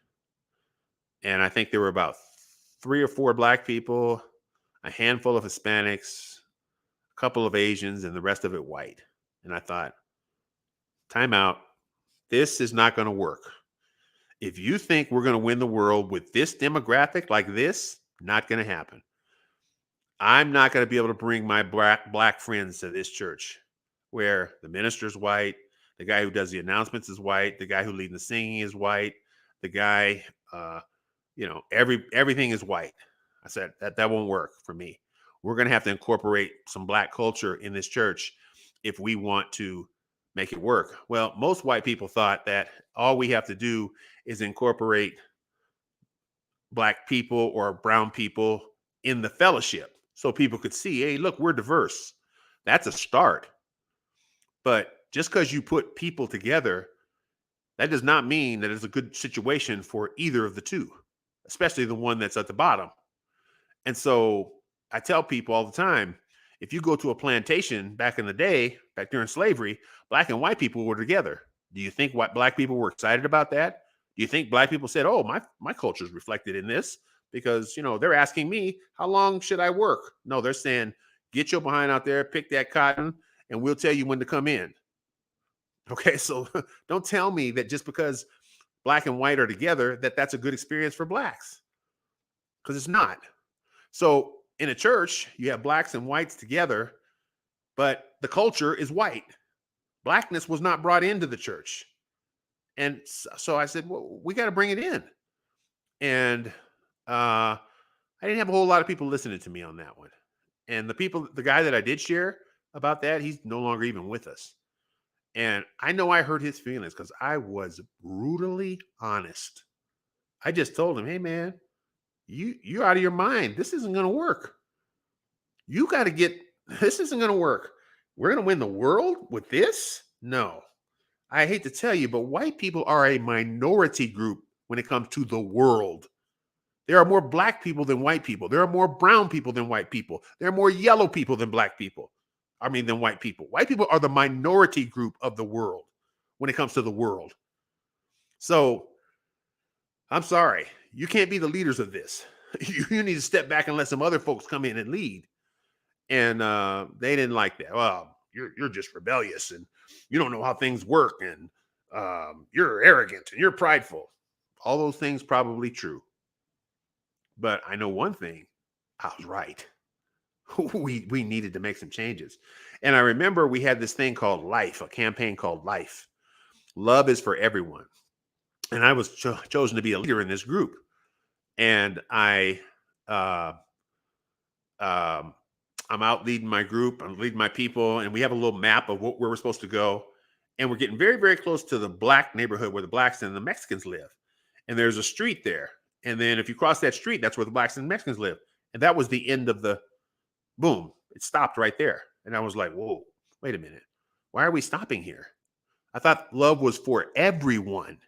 And I think there were about 3 or 4 black people, a handful of Hispanics, a couple of Asians, and the rest of it white. And I thought, time out. This is not going to work. If you think we're going to win the world with this demographic like this, not going to happen. I'm not going to be able to bring my black friends to this church where the minister's white, the guy who does the announcements is white, the guy who leads the singing is white, the guy, everything is white. I said that won't work for me. We're going to have to incorporate some black culture in this church if we want to make it work. Well, most white people thought that all we have to do is incorporate black people or brown people in the fellowship so people could see, hey, look, we're diverse. That's a start. But just because you put people together, that does not mean that it's a good situation for either of the two, especially the one that's at the bottom. And so I tell people all the time, if you go to a plantation back in the day, back during slavery, black and white people were together. Do you think black people were excited about that? Do you think black people said, "Oh, my culture is reflected in this because they're asking me how long should I work?" No, they're saying, "Get your behind out there, pick that cotton, and we'll tell you when to come in." Okay, so don't tell me that just because black and white are together that that's a good experience for blacks, because it's not. So in a church, you have blacks and whites together, but the culture is white. Blackness was not brought into the church. And so I said, well, we got to bring it in. And I didn't have a whole lot of people listening to me on that one. And the guy that I did share about that, he's no longer even with us. And I know I hurt his feelings because I was brutally honest. I just told him, hey man, you're out of your mind. This isn't gonna work. You got to get this isn't gonna work. We're gonna win the world with this? No. I hate to tell you, but white people are a minority group when it comes to the world. There are more black people than white people. There are more brown people than white people. There are more yellow people than black people. I mean, than white people. White people are the minority group of the world when it comes to the world. So I'm sorry. You can't be the leaders of this. You need to step back and let some other folks come in and lead. And they didn't like that. Well, you're just rebellious and you don't know how things work and you're arrogant and you're prideful. All those things probably true. But I know one thing, I was right. we needed to make some changes. And I remember we had this thing called Life, a campaign called Life. Love is for everyone. And I was chosen to be a leader in this group. And I'm out leading my group, I'm leading my people, and we have a little map of where we're supposed to go. And we're getting very, very close to the black neighborhood where the blacks and the Mexicans live. And there's a street there. And then if you cross that street, that's where the blacks and Mexicans live. And that was the end of the boom. It stopped right there. And I was like, whoa, wait a minute. Why are we stopping here? I thought love was for everyone.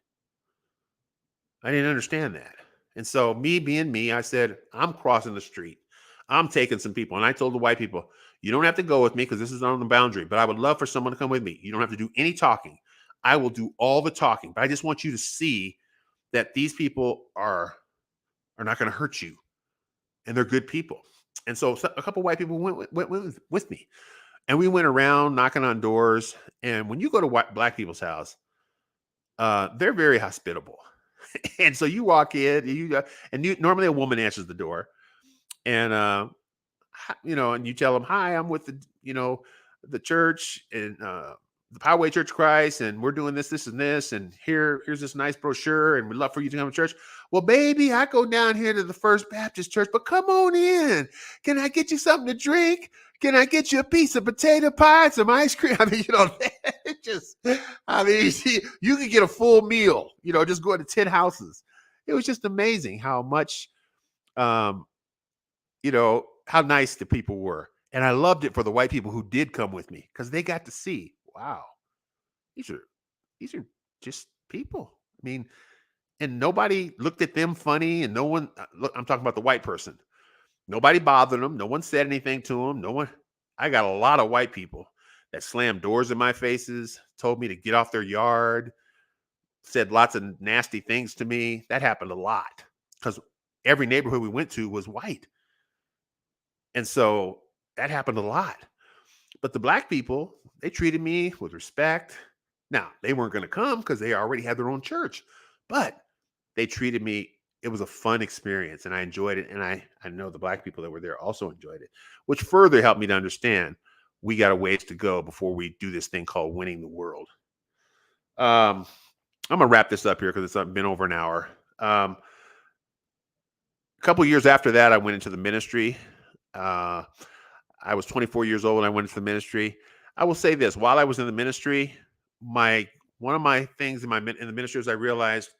I didn't understand that. And so me being me, I said, I'm crossing the street. I'm taking some people. And I told the white people, you don't have to go with me because this is on the boundary, but I would love for someone to come with me. You don't have to do any talking. I will do all the talking, but I just want you to see that these people are not going to hurt you and they're good people. And so a couple of white people went with me, and we went around knocking on doors. And when you go to black people's house, they're very hospitable. And so you walk in, normally a woman answers the door, and and you tell them, "Hi, I'm with the church and the Poway Church of Christ, and we're doing this, and this, and here's this nice brochure, and we'd love for you to come to church." Well, baby, I go down here to the First Baptist Church, but come on in. Can I get you something to drink? Can I get you a piece of potato pie and some ice cream? I mean, you could get a full meal, just going to 10 houses. It was just amazing how much, how nice the people were. And I loved it for the white people who did come with me because they got to see, wow, these are just people. I mean, and nobody looked at them funny, and no one, look, I'm talking about the white person. Nobody bothered them. No one said anything to them. I got a lot of white people that slammed doors in my faces, told me to get off their yard, said lots of nasty things to me. That happened a lot because every neighborhood we went to was white. And so that happened a lot. But the black people, they treated me with respect. Now, they weren't going to come because they already had their own church, but they treated me. It was a fun experience and I enjoyed it. And I know the black people that were there also enjoyed it, which further helped me to understand we got a ways to go before we do this thing called winning the world. I'm going to wrap this up here because it's been over an hour. A couple of years after that, I went into the ministry. I was 24 years old when I went into the ministry. I will say this: while I was in the ministry, one of my things in the ministry is I realized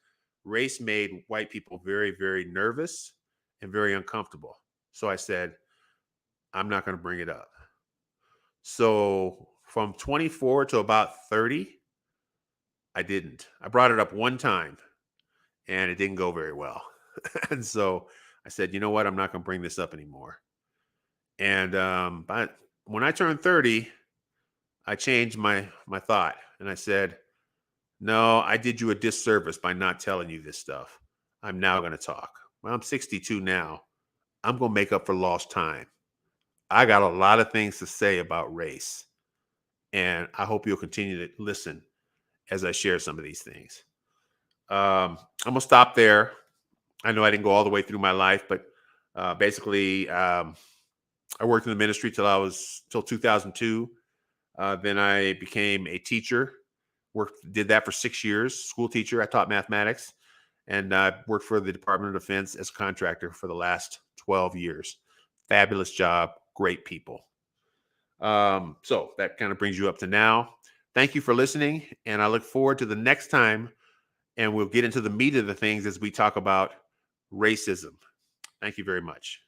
race made white people very, very nervous and very uncomfortable. So I said, I'm not going to bring it up. So from 24 to about 30, I didn't. I brought it up one time and it didn't go very well. And so I said, you know what? I'm not going to bring this up anymore. And but when I turned 30, I changed my thought and I said, No, I did you a disservice by not telling you this stuff. I'm now going to talk. Well, I'm 62 now. I'm going to make up for lost time. I got a lot of things to say about race, and I hope you'll continue to listen as I share some of these things. I'm going to stop there. I know I didn't go all the way through my life, but basically, I worked in the ministry till 2002. Then I became a teacher. Did that for 6 years. School teacher. I taught mathematics, and worked for the Department of Defense as a contractor for the last 12 years. Fabulous job. Great people. So that kind of brings you up to now. Thank you for listening, and I look forward to the next time. And we'll get into the meat of the things as we talk about racism. Thank you very much.